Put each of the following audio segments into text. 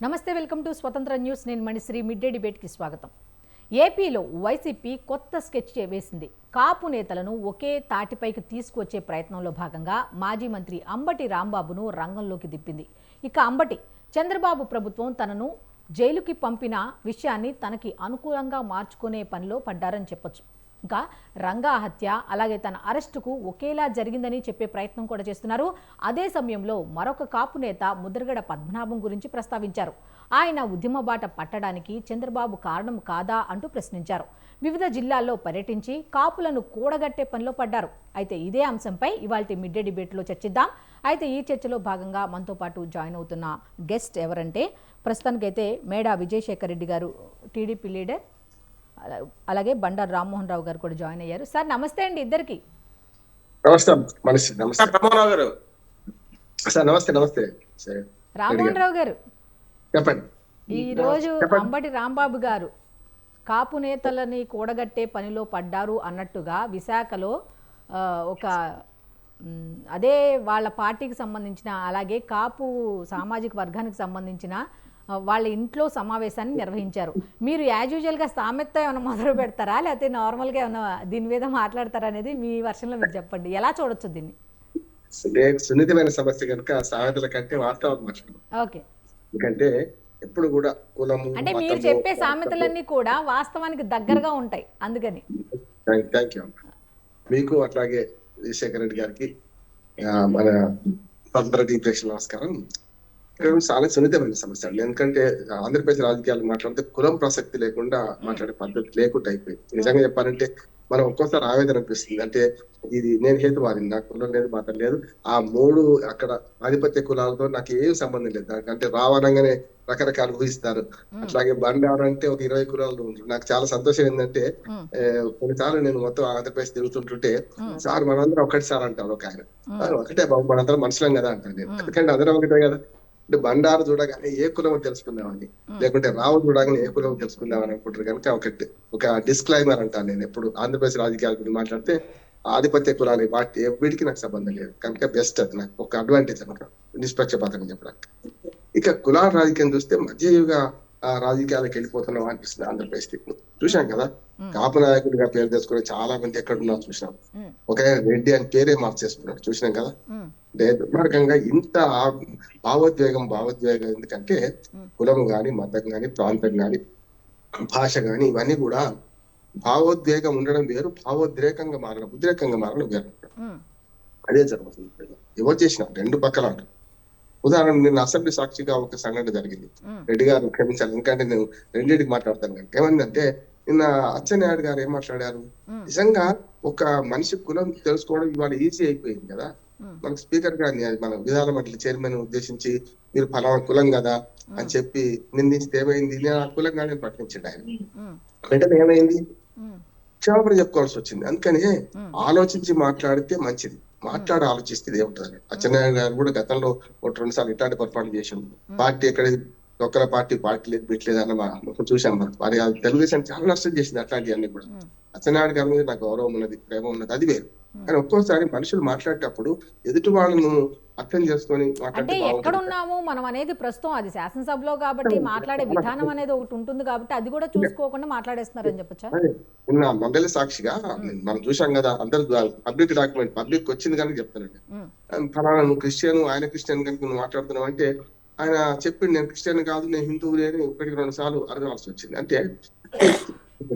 నమస్తే, welcome to స్వతంత్ర news. నేను మణిశ్రీ. మిడ్ డే డిబేట్కి స్వాగతం. ఏపీలో వైసీపీ కొత్త స్కెచ్ వేసింది. కాపు నేతలను ఒకే తాటిపైకి తీసుకువచ్చే ప్రయత్నంలో భాగంగా మాజీ మంత్రి అంబటి రాంబాబును రంగంలోకి దింపింది. ఇక అంబటి చంద్రబాబు ప్రభుత్వం తనను జైలుకి పంపిన విషయాన్ని తనకి అనుకూలంగా మార్చుకునే పనిలో పడ్డారని చెప్పొచ్చు. ఇంకా రంగా హత్య అలాగే తన అరెస్టుకు ఒకేలా జరిగిందని చెప్పే ప్రయత్నం కూడా చేస్తున్నారు. అదే సమయంలో మరొక కాపు నేత ముద్రగడ పద్మనాభం గురించి ప్రస్తావించారు. ఆయన ఉద్యమ బాట పట్టడానికి చంద్రబాబు కారణం కాదా అంటూ ప్రశ్నించారు. వివిధ జిల్లాల్లో పర్యటించి కాపులను కూడగట్టే పనిలో పడ్డారు. అయితే ఇదే అంశంపై ఇవాల్టి మిడ్ డే డిబేట్లో చర్చిద్దాం. అయితే ఈ చర్చలో భాగంగా మనతో పాటు జాయిన్ అవుతున్న గెస్ట్ ఎవరంటే ప్రస్తుతానికైతే మేడా విజయశేఖర్ రెడ్డి గారు, టీడీపీ లీడర్, అలాగే బండారు రామ్మోహన్ రావు గారు కూడా జాయిన్ అయ్యారు. సార్ నమస్తే అండి ఇద్దరికి. రామ్మోహన్ రావు గారు, చెప్పండి. ఈ రోజు అంబటి రాంబాబు గారు కాపు నేతలని కూడగట్టే పనిలో పడ్డారు అన్నట్టుగా విశాఖలో ఒక అదే వాళ్ళ పార్టీకి సంబంధించిన అలాగే కాపు సామాజిక వర్గానికి సంబంధించిన వాళ్ళ ఇంట్లో సమావేశాన్ని నిర్వహించారు. మీరు యాజ్ యూజువల్గా సామెత ఏమైనా మొదలు పెడతారా, లేకపోతే నార్మల్గా ఏమైనా దీని మీద మాట్లాడతారా అనేది మీ వర్షన్లో మీరు చెప్పండి. ఎలా చూడొచ్చు దీన్ని? సున్నితమైన సమస్య కనుక సామెతల కంటే వాస్తవం మాట్లాడడం. ఓకే, ఎందుకంటే ఎప్పుడు కూడా కులము అంటే మీరు చెప్పే సామెతలన్నీ కూడా వాస్తవానికి దగ్గరగా ఉంటాయి, అందుకని. Thank you. మీకు అట్లాగే శేఖర్ రెడ్డి గారికి మన స్వతంత్ర టీం నమస్కారం. చాలా సున్నితమైన సమస్య అండి. ఎందుకంటే ఆంధ్రప్రదేశ్ రాజకీయాలు మాట్లాడితే కులం ప్రసక్తి లేకుండా మాట్లాడే పద్ధతి లేకుండా అయిపోయింది. నిజంగా చెప్పాలంటే మనం ఒక్కోసారి ఆవేదన అనిపిస్తుంది. అంటే ఇది నేను హేతువాదిని, నాకు కులం లేదు, మతం లేదు, ఆ మూడు అక్కడ ఆధిపత్య కులాలతో నాకు ఏం సంబంధం లేదు. దానికంటే రావడంగానే రకరకాలు ఊహిస్తారు. అట్లాగే బండారు అంటే ఒక 20 కులాలు ఉంటారు. నాకు చాలా సంతోషం ఏంటంటే కొన్నిసార్లు నేను మొత్తం ఆంధ్రప్రదేశ్ తిరుగుతుంటుంటే సార్ మనందరం ఒకటి సార్ అంటారు ఒక ఆయన. ఒకటే బాబు మనందరం మనుషులం కదా అంటాను నేను. ఎందుకంటే అందరం ఒకటే కదా. అంటే బండారు చూడగానే ఏ కులం తెలుసుకుందామని, లేకుంటే రావు చూడగానే ఏ కులం తెలుసుకుందామని అనుకుంటారు కనుక ఒక డిస్క్లైమర్ అంటాను నేను ఎప్పుడు ఆంధ్రప్రదేశ్ రాజకీయాల గురించి మాట్లాడితే. ఆధిపత్య కులాలు వాటి వీటికి నాకు సంబంధం లేదు కనుక బెస్ట్ అది నాకు ఒక అడ్వాంటేజ్ అనమాట, నిష్పక్షపాతంగా చెప్పడానికి. ఇక కులాల రాజకీయం చూస్తే మధ్యయుగ రాజకీయాలకు వెళ్ళిపోతున్నాం అనిపిస్తుంది ఆంధ్రప్రదేశ్. చూసాం కదా, కాపు నాయకుడిగా పేరు తెచ్చుకుని చాలా మంది ఎక్కడున్నారు చూసినాం. ఒక రెడ్డి అని పేరే మార్చేసుకున్నాడు చూసినాం కదా. దుర్మార్గంగా ఇంత భావోద్వేగం ఎందుకంటే కులం గాని, మతం గాని, ప్రాంతం గాని, భాష గాని ఇవన్నీ కూడా భావోద్వేగం ఉండడం వేరు, భావోద్రేకంగా మారడం, ఉద్రేకంగా మారడం వేరు. అదే జరుగుతుంది. ఎవరు చేసిన రెండు పక్కల అంటారు. ఉదాహరణ నిన్న అసెంబ్లీ సాక్షిగా ఒక సంఘటన జరిగింది. రెడ్డి గారు క్షమించాలి, ఎందుకంటే నేను రెండింటికి మాట్లాడతాను కనుక. ఏమైందంటే నిన్న అచ్చెన్నాయుడు గారు ఏం మాట్లాడారు, నిజంగా ఒక మనిషి కులం తెలుసుకోవడం ఇవాళ ఈజీ అయిపోయింది కదా. మన స్పీకర్ గారిని, మన విధాన మండలి చైర్మన్ ఉద్దేశించి మీరు ఫలానా కులం కదా అని చెప్పి నిందిస్తే ఏమైంది, నేను ఆ కులంగా నేను ప్రకటించాడు ఆయన. వెంటనే ఏమైంది, క్షమాపణ చెప్పుకోవాల్సి వచ్చింది. అందుకని ఆలోచించి మాట్లాడితే మంచిది. ఆలోచిస్తే ఏముంటుంది. అచ్చెన్నాయుడు గారు కూడా గతంలో 1-2 సార్లు ఇట్లాంటి పొరపాటు చేసాం. పార్టీ ఎక్కడ ఒక్కల పార్టీ లేదు పెట్టలేదు అన్న చూసాం. మరి తెలుగుదేశం చాలా నష్టం చేసింది అట్లాంటివన్నీ కూడా. అచ్చెన్నాయుడు గారి మీద నాకు గౌరవం ఉన్నది, ప్రేమ ఉన్నది, అది వేరు. కానీ ఒక్కోసారి మనుషులు మాట్లాడేటప్పుడు ఎదుటి వాళ్ళను అర్థం చేసుకొని అంటే ఎక్కడున్నాము మనం అనేది ప్రస్తుతం అది శాసనసభలో కాబట్టి మాట్లాడే విధానం అనేది ఒకటి ఉంటుంది కాబట్టి అది కూడా చూసుకోకుండా మాట్లాడేస్తున్నారని చెప్పొచ్చా? నిన్న మండలి సాక్షిగా మనం చూసాం కదా, అందరు పబ్లిక్ డాక్యుమెంట్ పబ్లిక్ వచ్చింది కనుక చెప్తానండి. ఫలానా నువ్వు క్రిస్టియన్, ఆయన క్రిస్టియన్ కనుక నువ్వు మాట్లాడుతున్నావు అంటే ఆయన చెప్పిండు నేను క్రిస్టియన్ కాదు, నేను హిందువులే అని 1-2 సార్లు అడగాల్సి వచ్చింది. అంటే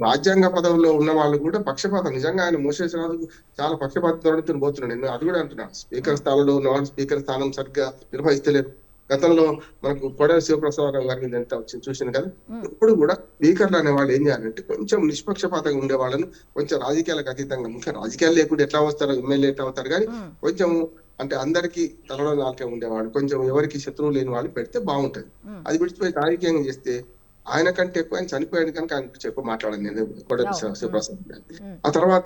రాజ్యాంగ పదవుల్లో ఉన్న వాళ్ళు కూడా పక్షపాతం, నిజంగా ఆయన మోసేసి రాజు చాలా పక్షపాతంతో పోతున్నాడు. నేను అది కూడా అంటున్నాను. స్పీకర్ స్థానంలో ఉన్న వాళ్ళు స్పీకర్ స్థానం సరిగ్గా నిర్వహిస్తలేరు. గతంలో మనకు కొడాలి శివప్రసాదరావు గారి మీద ఎంత వచ్చింది చూసింది కదా. ఇప్పుడు కూడా స్పీకర్లు అనే వాళ్ళు ఏం చేయాలంటే కొంచెం నిష్పక్షపాతంగా ఉండే వాళ్ళను, కొంచెం రాజకీయాలకు అతీతంగా, ముఖ్య రాజకీయాలు లేకుండా ఎట్లా వస్తారు, ఎమ్మెల్యే ఎట్లా అవుతారు కానీ కొంచెం అంటే అందరికీ తలలో నాలుకే ఉండేవాళ్ళు, కొంచెం ఎవరికి శత్రువు లేని వాళ్ళు పెడితే బాగుంటది. అది విడిచిపోయి రాజకీయంగా చేస్తే ఆయన కంటే ఎక్కువ ఆయన చనిపోయాడు కనుక ఆయన చెప్పి మాట్లాడాను నేను కొడాలి శివప్రసాద్ గారు. ఆ తర్వాత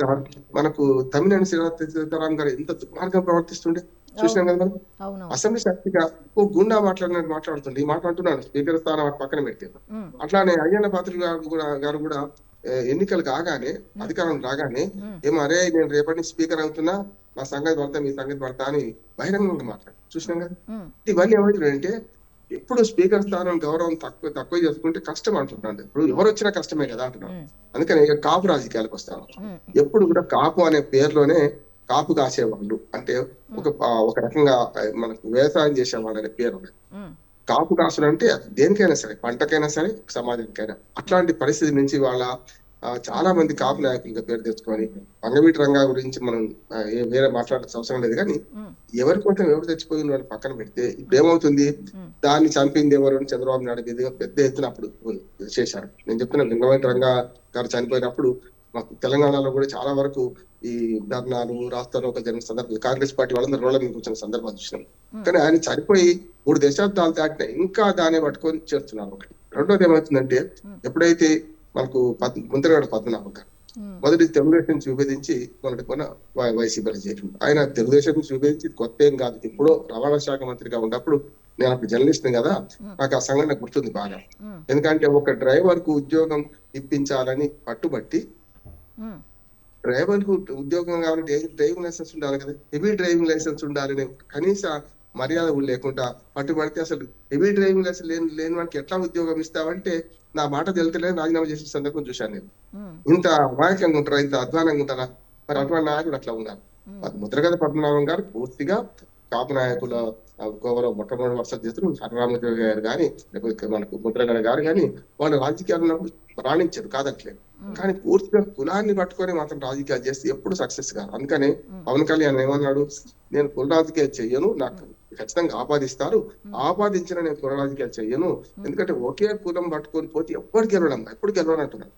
మనకు తమిళనాడు సీతారాం గారు ఎంత దుర్మార్గం ప్రవర్తిస్తుండే చూసినాం కదా మనం. అసెంబ్లీ సాక్షిగా ఓ గుండా మాట్లాడినట్టు మాట్లాడుతుండే. ఈ మాట్లాడుతున్నాడు స్పీకర్ స్థానం పక్కన పెడితే. అట్లానే అయ్యన్న పాత్రుడు గారు కూడా ఎన్నికలు కాగానే, అధికారం రాగానే అరే నేను రేపటి స్పీకర్ అవుతున్నా, నా సంగతి పడతా, మీ సంగతి పడతా అని బహిరంగంగా మాట్లాడు చూసినాం కదా. ఇవన్నీ ఏమవుతున్నాయంటే ఎప్పుడు స్పీకర్ స్థానం గౌరవం తక్కువ చేసుకుంటే కష్టం అంటున్నాను. ఇప్పుడు ఎవరు వచ్చినా కష్టమే కదా అంటున్నాను. అందుకని ఇక కాపు రాజకీయాలకు వస్తాను. ఎప్పుడు కూడా కాపు అనే పేరులోనే కాపు కాసేవాళ్ళు అంటే ఒక రకంగా మనకు వ్యవసాయం చేసేవాళ్ళు అనే పేరు ఉన్నది. కాపు కాసులు అంటే దేనికైనా సరే, పంటకైనా సరే, సమాజానికైనా. అట్లాంటి పరిస్థితి నుంచి వాళ్ళ చాలా మంది కాపు నాయకులుగా పేరు తెచ్చుకొని వంగవీటి రంగా గురించి మనం వేరే మాట్లాడాల్సిన అవసరం లేదు. కానీ ఎవరి కోసం ఎవరు తెచ్చిపోయిన వాళ్ళు పక్కన పెడితే ఇప్పుడు ఏమవుతుంది, దాన్ని చంపింది ఎవరు అని చంద్రబాబు నాయుడు మీదుగా పెద్ద ఎత్తున అప్పుడు చేశారు. నేను చెప్తున్నా, వంగవీటి రంగా గారు చనిపోయినప్పుడు మాకు తెలంగాణలో కూడా చాలా వరకు ఈ ధర్నాలు, రాస్తారోకలు జరిగిన సందర్భం, కాంగ్రెస్ పార్టీ వాళ్ళందరూ రోడ్ల మీద కూర్చున్న సందర్భాలు చూసినాం. కానీ ఆయన చనిపోయి 3 దశాబ్దాలు దాటినా ఇంకా దాన్ని పట్టుకొని చేస్తున్నారు. ఒకటి. రెండోది ఏమవుతుందంటే, ఎప్పుడైతే మనకు ముంతరగడ పద్మనాభం గారు మొదటి తెలుగుదేశం నుంచి విభజించి మొదటి కొన్న వైసీపీలో చేరింది. ఆయన తెలుగుదేశం నుంచి విభజించి కొత్త ఏం కాదు. ఇప్పుడు రవాణా శాఖ మంత్రిగా ఉన్నప్పుడు నేను అప్పుడు జర్నలిస్ట్ కదా, నాకు ఆ సంఘటన గుర్తుంది బాగా. ఎందుకంటే ఒక డ్రైవర్ కు ఉద్యోగం ఇప్పించాలని పట్టుబట్టి, డ్రైవర్ కు ఉద్యోగం కావాలంటే డ్రైవింగ్ లైసెన్స్ ఉండాలి కదా, హెవీ డ్రైవింగ్ లైసెన్స్ ఉండాలని కనీస మర్యాద లేకుండా పట్టుబడితే, అసలు హెవీ డ్రైవింగ్ లైసెన్స్ లేని వానికి ఎట్లా ఉద్యోగం ఇస్తావంటే నా మాట తెలుతలేదు, రాజీనామా చేసిన సందర్భం చూశాను నేను. ఇంత అమాయకంగా ఉంటారా, ఇంత అధ్వానంగా ఉంటారా? మరి అటువంటి నాయకుడు అట్లా ఉన్నారు. ముద్రగడ పద్మనాభం గారు పూర్తిగా కాపు నాయకుల గౌరవ మొట్టమొదటి వర్షాలు చేస్తారు. హరరామదేవి గారు కానీ, లేకపోతే మనకు ముద్రగడ గారు కానీ వాళ్ళు రాజకీయాలు ఉన్నప్పుడు రాణించారు, కాదట్లేదు. కానీ పూర్తిగా కులాన్ని పట్టుకొని మాత్రం రాజకీయాలు చేస్తే ఎప్పుడు సక్సెస్ కాదు. అందుకనే పవన్ కళ్యాణ్ ఏమన్నాడు, నేను కుల రాజకీయాలు చెయ్యను, నాకు ఖచ్చితంగా ఆపాదిస్తారు, ఆపాదించిన నేను కుల రాజకీయాలు చెయ్యను. ఎందుకంటే ఒకే కులం పట్టుకొని పోతే ఎప్పుడు గెలవడం అంటున్నాను.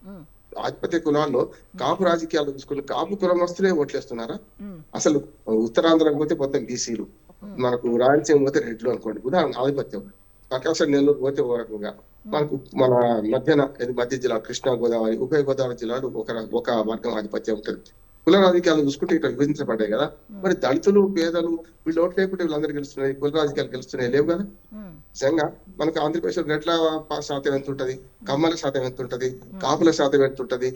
ఆధిపత్య కులాల్లో కాపు రాజకీయాలు చూసుకుని కాపు కులం వస్తూనే ఓట్లేస్తున్నారా? అసలు ఉత్తరాంధ్రకు పోతే మొత్తం బీసీలు, మనకు రాయలసీమ పోతే రెడ్లు అనుకోండి, ఉదాహరణ ఆధిపత్యం. ప్రకాశం నెల్లూరు పోతే ఓ రకంగా, మనకు మన మధ్య జిల్లా కృష్ణా గోదావరి, ఉభయ గోదావరి జిల్లాలు ఒక వర్గం ఆధిపత్యం ఉంటుంది. కుల రాజకీయాలు చూసుకుంటే ఇక్కడ విభజించబడ్డాయి కదా. మరి దళితులు, పేదలు వీళ్ళు ఓట్లు లేకుంటే వీళ్ళందరూ గెలుస్తున్నాయి, కుల రాజకీయాలు గెలుస్తున్నాయి లేవు కదా. నిజంగా మనకు ఆంధ్రప్రదేశ్ రెడ్ల శాతం ఎంత ఉంటది, కమ్మల శాతం ఎంత ఉంటది, కాపుల శాతం ఎంత ఉంటది?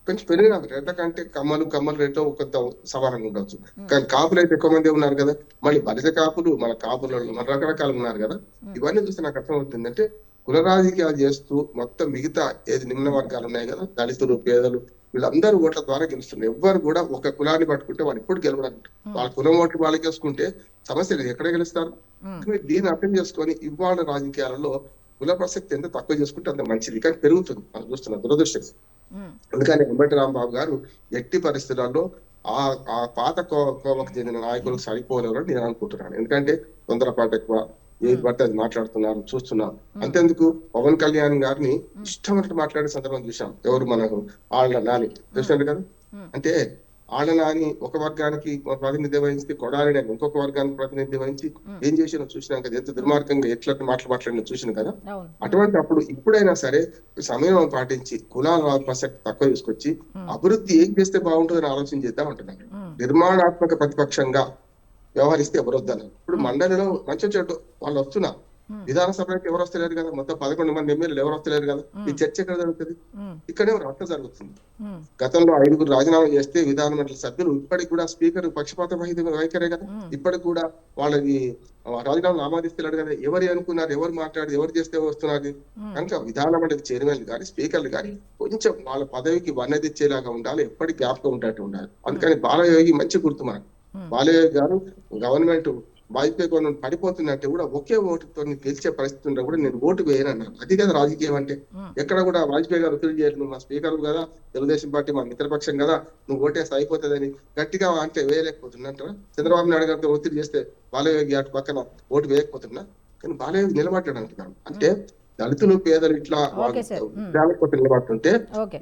కొంచెం పెరిగిన రెడ్ల కంటే కమ్మలు రెడ్లు కొంత సమానంగా ఉండవచ్చు. కానీ కాపులు అయితే ఎక్కువ మంది ఉన్నారు కదా. మళ్ళీ బలిత కాపులు, మన కాపులలో మన రకరకాలు ఉన్నారు కదా. ఇవన్నీ చూస్తే నాకు అర్థం అవుతుంది అంటే, కుల రాజకీయాలు చేస్తూ మొత్తం మిగతా ఏది నిమ్న వర్గాలు ఉన్నాయి కదా, దళితులు, పేదలు, వీళ్ళందరూ ఓట్ల ద్వారా గెలుస్తున్నారు. ఎవ్వరు కూడా ఒక కులాన్ని పట్టుకుంటే వాళ్ళు ఎప్పుడు గెలవడానికి, వాళ్ళ కులం ఓట్లు వాళ్ళకి వేసుకుంటే సమస్య లేదు, ఎక్కడ గెలుస్తారు? దీన్ని అర్థం చేసుకొని ఇవాళ రాజకీయాలలో కుల ప్రసక్తి ఎంత తక్కువ చేసుకుంటే అంత మంచిది. కానీ పెరుగుతుంది మనం చూస్తున్న దురదృష్టం. అందుకని వెంబటి రాంబాబు గారు ఎట్టి పరిస్థితులలో ఆ పాత కోవకు చెందిన నాయకులకు సరిపోలేవని నేను అనుకుంటున్నాను. ఎందుకంటే తొందరపాటు ఎక్కువ, ఏది పడితే అది మాట్లాడుతున్నారు, చూస్తున్నాం. అంతేందుకు పవన్ కళ్యాణ్ గారిని ఇష్టమైనట్టు మాట్లాడే సందర్భం చూసాం. ఎవరు మనకు ఆళ్ళ నాని చూసినట్టు కదా. అంటే ఆళ్ళ నాని ఒక వర్గానికి ప్రాతినిధ్యం వహించి, కొడాలి ఇంకొక వర్గానికి ప్రాతినిధ్యం వహించి ఏం చేసినా చూసినాం కదా. ఎంత దుర్మార్గంగా ఎట్లా మాట్లాడినా చూసినా కదా. అటువంటి అప్పుడు ఇప్పుడైనా సరే సమయం పాటించి కులాల ప్రసక్తి తక్కువ తీసుకొచ్చి అభివృద్ధి ఏం చేస్తే బాగుంటుందని ఆలోచన చేద్దాం అంటున్నాను. నిర్మాణాత్మక ప్రతిపక్షంగా వ్యవహరిస్తే ఎవరు వద్దన్నారు. ఇప్పుడు మండలిలో మంచి చెడు వాళ్ళు వస్తున్నారు, విధానసభకి ఎవరు వస్తలేరు కదా, మొత్తం 11 మంది ఎమ్మెల్యేలు ఎవరు వస్తలేరు కదా. ఈ చర్చ ఎక్కడ జరుగుతుంది? ఇక్కడే రచ్చ జరుగుతుంది. గతంలో 5 రాజీనామా చేస్తే విధానమండలి సభ్యులు ఇప్పటికి కూడా స్పీకర్ పక్షపాత వైఖరే కదా. ఇప్పటికి కూడా వాళ్ళని రాజీనామాలు ఆమోదిస్తున్నాడు కదా. ఎవరు అనుకున్నారు, ఎవరు మాట్లాడి ఎవరు చేస్తే వస్తున్నది కనుక విధానమండలి చైర్మన్ గాని, స్పీకర్లు గాని కొంచెం వాళ్ళ పదవికి వన్నెదిచ్చేలాగా ఉండాలి, ఎప్పటికి జ్ఞాపకం ఉండేట్టు ఉండాలి. అందుకని బాలయోగి మంచి గుర్తు మనకు. బాలయోగి గారు గవర్నమెంట్ వాజ్పేయి గవర్నమెంట్ పడిపోతున్నట్టే కూడా ఒకే ఓటుతో గెలిచే పరిస్థితి ఉంటే కూడా నేను ఓటు వేయనన్నాను. అది కదా రాజకీయం అంటే. ఎక్కడ కూడా వాజ్పేయి గారు ఒత్తిడి చేయరు, నువ్వు మా స్పీకర్ కదా, తెలుగుదేశం పార్టీ మా మిత్రపక్షం కదా, నువ్వు ఓటేస్తే అయిపోతుందని గట్టిగా అంటే వేయలేకపోతున్నట్టు. చంద్రబాబు నాయుడు గారితో ఒత్తిడి చేస్తే బాలయోగి అటు పక్కన ఓటు వేయకపోతున్నా, కానీ బాలయోగి నిలబడ్డాడు అంటున్నాను. అంటే దళితులు, పేదలు ఇట్లా కోసం నిలబడుతుంటే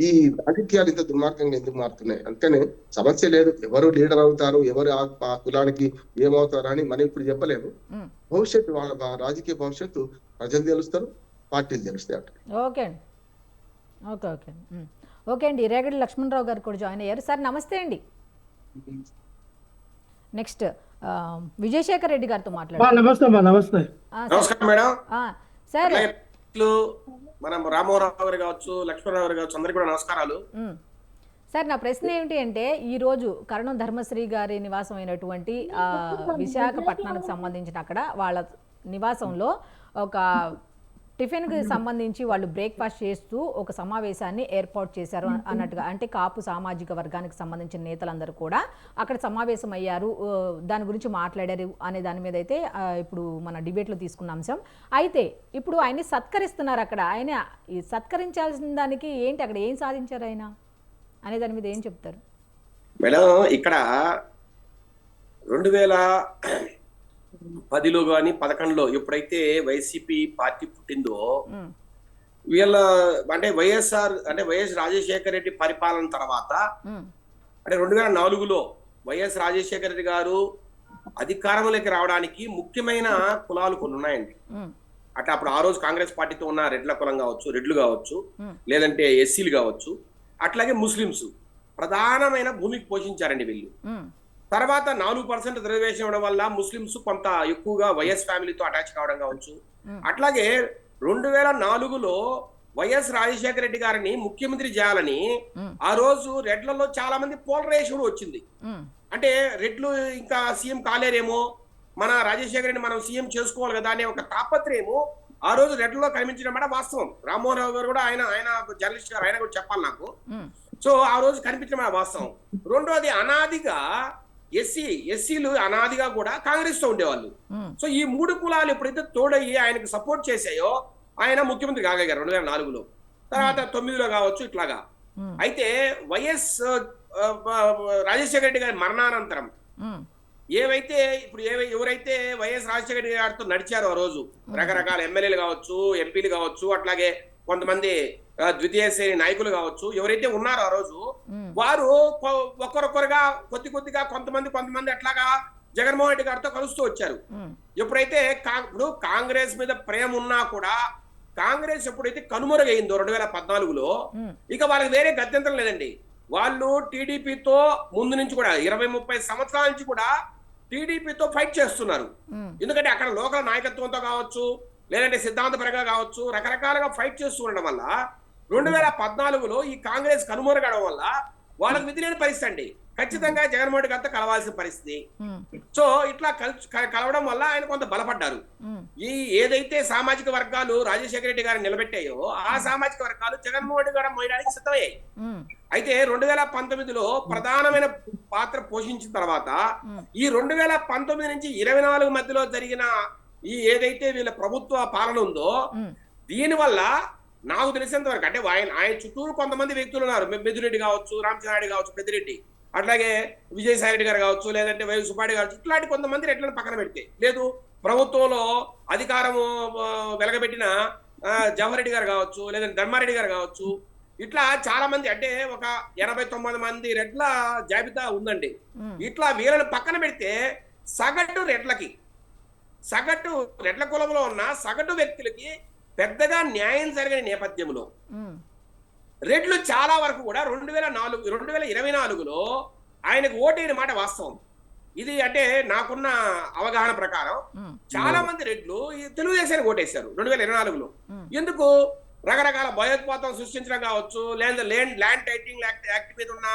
ఈ రాజకీయాలు ఇంత దుర్మార్గంగా ఎందుకు మారుతున్నాయి? అందుకని సమస్య లేదు, ఎవరు లీడర్ అవుతారు, ఎవరు ఆ కులానికి ఏమవుతారు అని మనం ఇప్పుడు చెప్పలేము. భవిష్యత్తు వాళ్ళ రాజకీయ భవిష్యత్తు ప్రజలు తెలుస్తారు, పార్టీలు తెలుస్తాయి అంట. ఓకే అండి. రేగడి లక్ష్మణరావు గారు కూడా జాయిన్ అయ్యారు. సార్ నమస్తే అండి. నెక్స్ట్ విజయశేఖర్ రెడ్డి గారితో మాట్లాడారు. నమస్తే మేడం. సార్ మనం రామోరావు గారు కావచ్చు, లక్ష్మణరావు గారు కావచ్చు, అందరికీ కూడా నమస్కారాలు. సార్ నా ప్రశ్న ఏమిటి అంటే, ఈరోజు కరణం ధర్మశ్రీ గారి నివాసం అయినటువంటి విశాఖపట్నానికి సంబంధించిన అక్కడ వాళ్ళ నివాసంలో ఒక టిఫిన్కి సంబంధించి వాళ్ళు బ్రేక్ఫాస్ట్ చేస్తూ ఒక సమావేశాన్ని ఏర్పాటు చేశారు అన్నట్టుగా, అంటే కాపు సామాజిక వర్గానికి సంబంధించిన నేతలందరూ కూడా అక్కడ సమావేశం అయ్యారు, దాని గురించి మాట్లాడారు అనే దాని మీద అయితే ఇప్పుడు మన డిబేట్లో తీసుకున్న అంశం. అయితే ఇప్పుడు ఆయన్ని సత్కరిస్తున్నారు. అక్కడ ఆయన ఈ సత్కరించాల్సిన దానికి ఏంటి, అక్కడ ఏం సాధించారు ఆయన అనే దాని మీద ఏం చెప్తారు మేడం? ఇక్కడ 2010లో కానీ 11లో ఎప్పుడైతే వైసీపీ పార్టీ పుట్టిందో, వీళ్ళ అంటే వైఎస్ రాజశేఖర రెడ్డి పరిపాలన తర్వాత, అంటే 2004లో వైఎస్ రాజశేఖర రెడ్డి గారు అధికారంలోకి రావడానికి ముఖ్యమైన కులాలు కొన్ని ఉన్నాయండి. అట్లా అప్పుడు ఆ రోజు కాంగ్రెస్ పార్టీతో ఉన్న రెడ్ల కులం కావచ్చు, రెడ్లు కావచ్చు, లేదంటే ఎస్సీలు కావచ్చు, అట్లాగే ముస్లింస్ ప్రధానమైన భూమికి పోషించారండి వీళ్ళు. తర్వాత 4% రిజర్వేషన్ ఇవ్వడం వల్ల ముస్లింస్ కొంత ఎక్కువగా వైఎస్ ఫ్యామిలీతో అటాచ్ కావడం కావచ్చు. అట్లాగే 2004లో వైఎస్ రాజశేఖర రెడ్డి గారిని ముఖ్యమంత్రి చేయాలని ఆ రోజు రెడ్లలో చాలా మంది పోలరైజేషన్ వచ్చింది. అంటే రెడ్లు ఇంకా సీఎం కాలేరేమో, మన రాజశేఖర రెడ్డి మనం సీఎం చేసుకోవాలి కదా అనే ఒక తాపత్రయము ఆ రోజు రెడ్లలో కనిపించడం మాట వాస్తవం. రామ్మోహన్ రావు గారు కూడా ఆయన జర్నలిస్ట్ గారు, ఆయన కూడా చెప్పాలి నాకు. సో ఆ రోజు కనిపించడం వాస్తవం. రెండోది, అనాదిగా ఎస్సీలు అనాదిగా కూడా కాంగ్రెస్ తో ఉండేవాళ్ళు. సో ఈ 3 కులాలు ఎప్పుడైతే తోడయ్యి ఆయనకు సపోర్ట్ చేశాయో ఆయన ముఖ్యమంత్రి కాగలిగారు 2004లో, తర్వాత 9లో కావచ్చు ఇట్లాగా. అయితే వైఎస్ రాజశేఖర రెడ్డి గారి మరణానంతరం ఏవైతే ఇప్పుడు ఎవరైతే వైఎస్ రాజశేఖర రెడ్డి గారితో నడిచారో ఆ రోజు, రకరకాల ఎమ్మెల్యేలు కావచ్చు, ఎంపీలు కావచ్చు, అట్లాగే కొంతమంది ద్వితీయ శ్రేణి నాయకులు కావచ్చు, ఎవరైతే ఉన్నారో ఆ రోజు, వారు ఒక్కరొక్కరుగా కొద్దిగా కొంతమంది అట్లాగా జగన్మోహన్ రెడ్డి గారితో కలుస్తూ వచ్చారు. ఎప్పుడైతే ఇప్పుడు కాంగ్రెస్ మీద ప్రేమ ఉన్నా కూడా కాంగ్రెస్ ఎప్పుడైతే కనుమరుగైందో 2014లో, ఇక వాళ్ళకి వేరే గత్యంతరం లేదండి. వాళ్ళు టీడీపీతో ముందు నుంచి కూడా 20-30 సంవత్సరాల నుంచి కూడా టీడీపీతో ఫైట్ చేస్తున్నారు. ఎందుకంటే అక్కడ లోకల్ నాయకత్వంతో కావచ్చు, లేదంటే సిద్ధాంతపరంగా కావచ్చు, రకరకాలుగా ఫైట్ చేస్తూ ఉండడం వల్ల 2014లో ఈ కాంగ్రెస్ కనుమరుగడం వల్ల వాళ్ళకి విధిలేని పరిస్థితి అండి. ఖచ్చితంగా జగన్మోహన్ రెడ్డి గారితో కలవాల్సిన పరిస్థితి. సో ఇట్లా కలవడం వల్ల ఆయన కొంత బలపడ్డారు. ఈ ఏదైతే సామాజిక వర్గాలు రాజశేఖర రెడ్డి గారిని నిలబెట్టాయో ఆ సామాజిక వర్గాలు జగన్మోహన్ రెడ్డి గారు మోయడానికి సిద్ధమయ్యాయి. అయితే 2019లో ప్రధానమైన పాత్ర పోషించిన తర్వాత ఈ 2019 నుంచి 24 మధ్యలో జరిగిన ఈ ఏదైతే వీళ్ళ ప్రభుత్వ పాలన ఉందో, దీనివల్ల నాకు తెలిసినంత వరకు, అంటే ఆయన చుట్టూరు కొంతమంది వ్యక్తులు ఉన్నారు. మెదిరెడ్డి కావచ్చు, రామచంద్రారెడ్డి కావచ్చు, పెద్దిరెడ్డి, అట్లాగే విజయసాయి రెడ్డి గారు కావచ్చు, లేదంటే వై సుబ్బారెడ్డి కావచ్చు, ఇట్లాంటి కొంతమంది రెడ్లను పక్కన పెడితే, లేదు ప్రభుత్వంలో అధికారము వెలగబెట్టిన జవహర్ రెడ్డి గారు కావచ్చు, లేదంటే ధర్మారెడ్డి గారు కావచ్చు, ఇట్లా చాలా మంది, అంటే ఒక 89 మంది రెడ్ల జాబితా ఉందండి. ఇట్లా వీళ్ళని పక్కన పెడితే సగటు రెడ్ల కులంలో ఉన్న సగటు వ్యక్తులకి పెద్దగా న్యాయం జరిగిన నేపథ్యంలో రెడ్లు చాలా వరకు కూడా 2024లో ఆయనకు ఓటైన మాట వాస్తవం. ఇది అంటే నాకున్న అవగాహన ప్రకారం చాలా మంది రెడ్లు తెలుగుదేశానికి ఓటేశారు 2024లో. ఎందుకు? రకరకాల భయోత్పాతం సృష్టించడం కావచ్చు, లేదా ల్యాండ్ టైటిలింగ్ యాక్ట్ మీద ఉన్న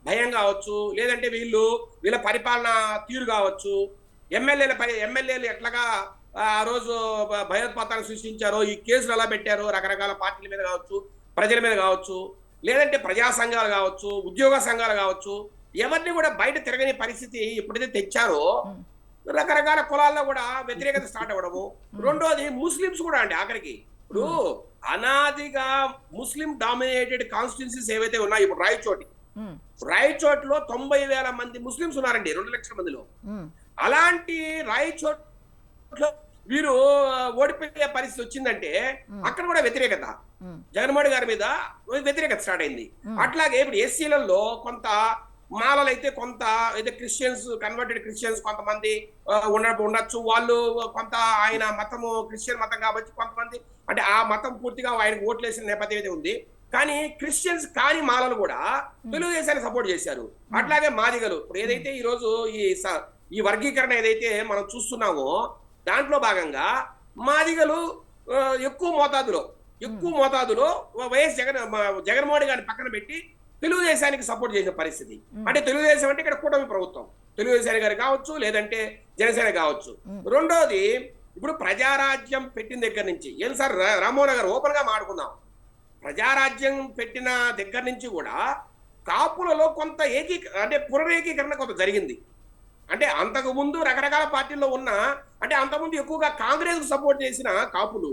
భయం కావచ్చు, లేదంటే వీళ్ళ పరిపాలన తీరు కావచ్చు, ఎమ్మెల్యేలు ఎట్లాగా ఆ రోజు భయోత్పాతాన్ని సృష్టించారో, ఈ కేసులు ఎలా పెట్టారో రకరకాల పార్టీల మీద కావచ్చు, ప్రజల మీద కావచ్చు, లేదంటే ప్రజా సంఘాలు కావచ్చు, ఉద్యోగ సంఘాలు కావచ్చు, ఎవరిని కూడా బయట తిరగని పరిస్థితి ఎప్పుడైతే తెచ్చారో రకరకాల కులాల్లో కూడా వ్యతిరేకత స్టార్ట్ అవ్వడము. రెండోది, ముస్లింస్ కూడా అండి ఆఖరికి ఇప్పుడు అనాదిగా ముస్లిం డామినేటెడ్ కాన్స్టిట్యున్సీస్ ఏవైతే ఉన్నాయో, ఇప్పుడు రాయచోట్లో 90,000 మంది ముస్లింస్ ఉన్నారండి 2 లక్షల మందిలో. అలాంటి రాయచోట్లో వీరు ఓడిపోయే పరిస్థితి వచ్చిందంటే అక్కడ కూడా వ్యతిరేకత, జగన్మోహన్ గారి మీద వ్యతిరేకత స్టార్ట్ అయింది. అట్లాగే ఇప్పుడు ఎస్సీలలో కొంత మాలలు అయితే, కొంత అయితే క్రిస్టియన్స్, కన్వర్టెడ్ క్రిస్టియన్స్ కొంతమంది ఉండొచ్చు. వాళ్ళు కొంత ఆయన మతము క్రిస్టియన్ మతం కాబట్టి కొంతమంది, అంటే ఆ మతం పూర్తిగా ఆయనకు ఓట్లు వేసిన నేపథ్యం అయితే ఉంది. కానీ క్రిస్టియన్స్ కాని మాలలు కూడా తెలుగుదేశాన్ని సపోర్ట్ చేశారు. అట్లాగే మాదిగలు, ఇప్పుడు ఏదైతే ఈ రోజు ఈ వర్గీకరణ ఏదైతే మనం చూస్తున్నామో దాంట్లో భాగంగా మాదిగలు ఎక్కువ మోతాదులో వైఎస్ జగన్మోహన్ గారిని పక్కన పెట్టి తెలుగుదేశానికి సపోర్ట్ చేసిన పరిస్థితి. అంటే తెలుగుదేశం అంటే ఇక్కడ కూటమి ప్రభుత్వం, తెలుగుదేశానికి గారు కావచ్చు, లేదంటే జనసేన కావచ్చు. రెండోది, ఇప్పుడు ప్రజారాజ్యం పెట్టిన దగ్గర నుంచి ఏం సార్ రామ్మోహన్ గారు ఓపెన్ గా మాట్లాడుకుందాం. ప్రజారాజ్యం పెట్టిన దగ్గర నుంచి కూడా కాపులలో కొంత అంటే పునరేకీకరణ కొంత జరిగింది. అంటే అంతకు ముందు రకరకాల పార్టీల్లో ఉన్న, అంటే అంతకుముందు ఎక్కువగా కాంగ్రెస్ కు సపోర్ట్ చేసిన కాపులు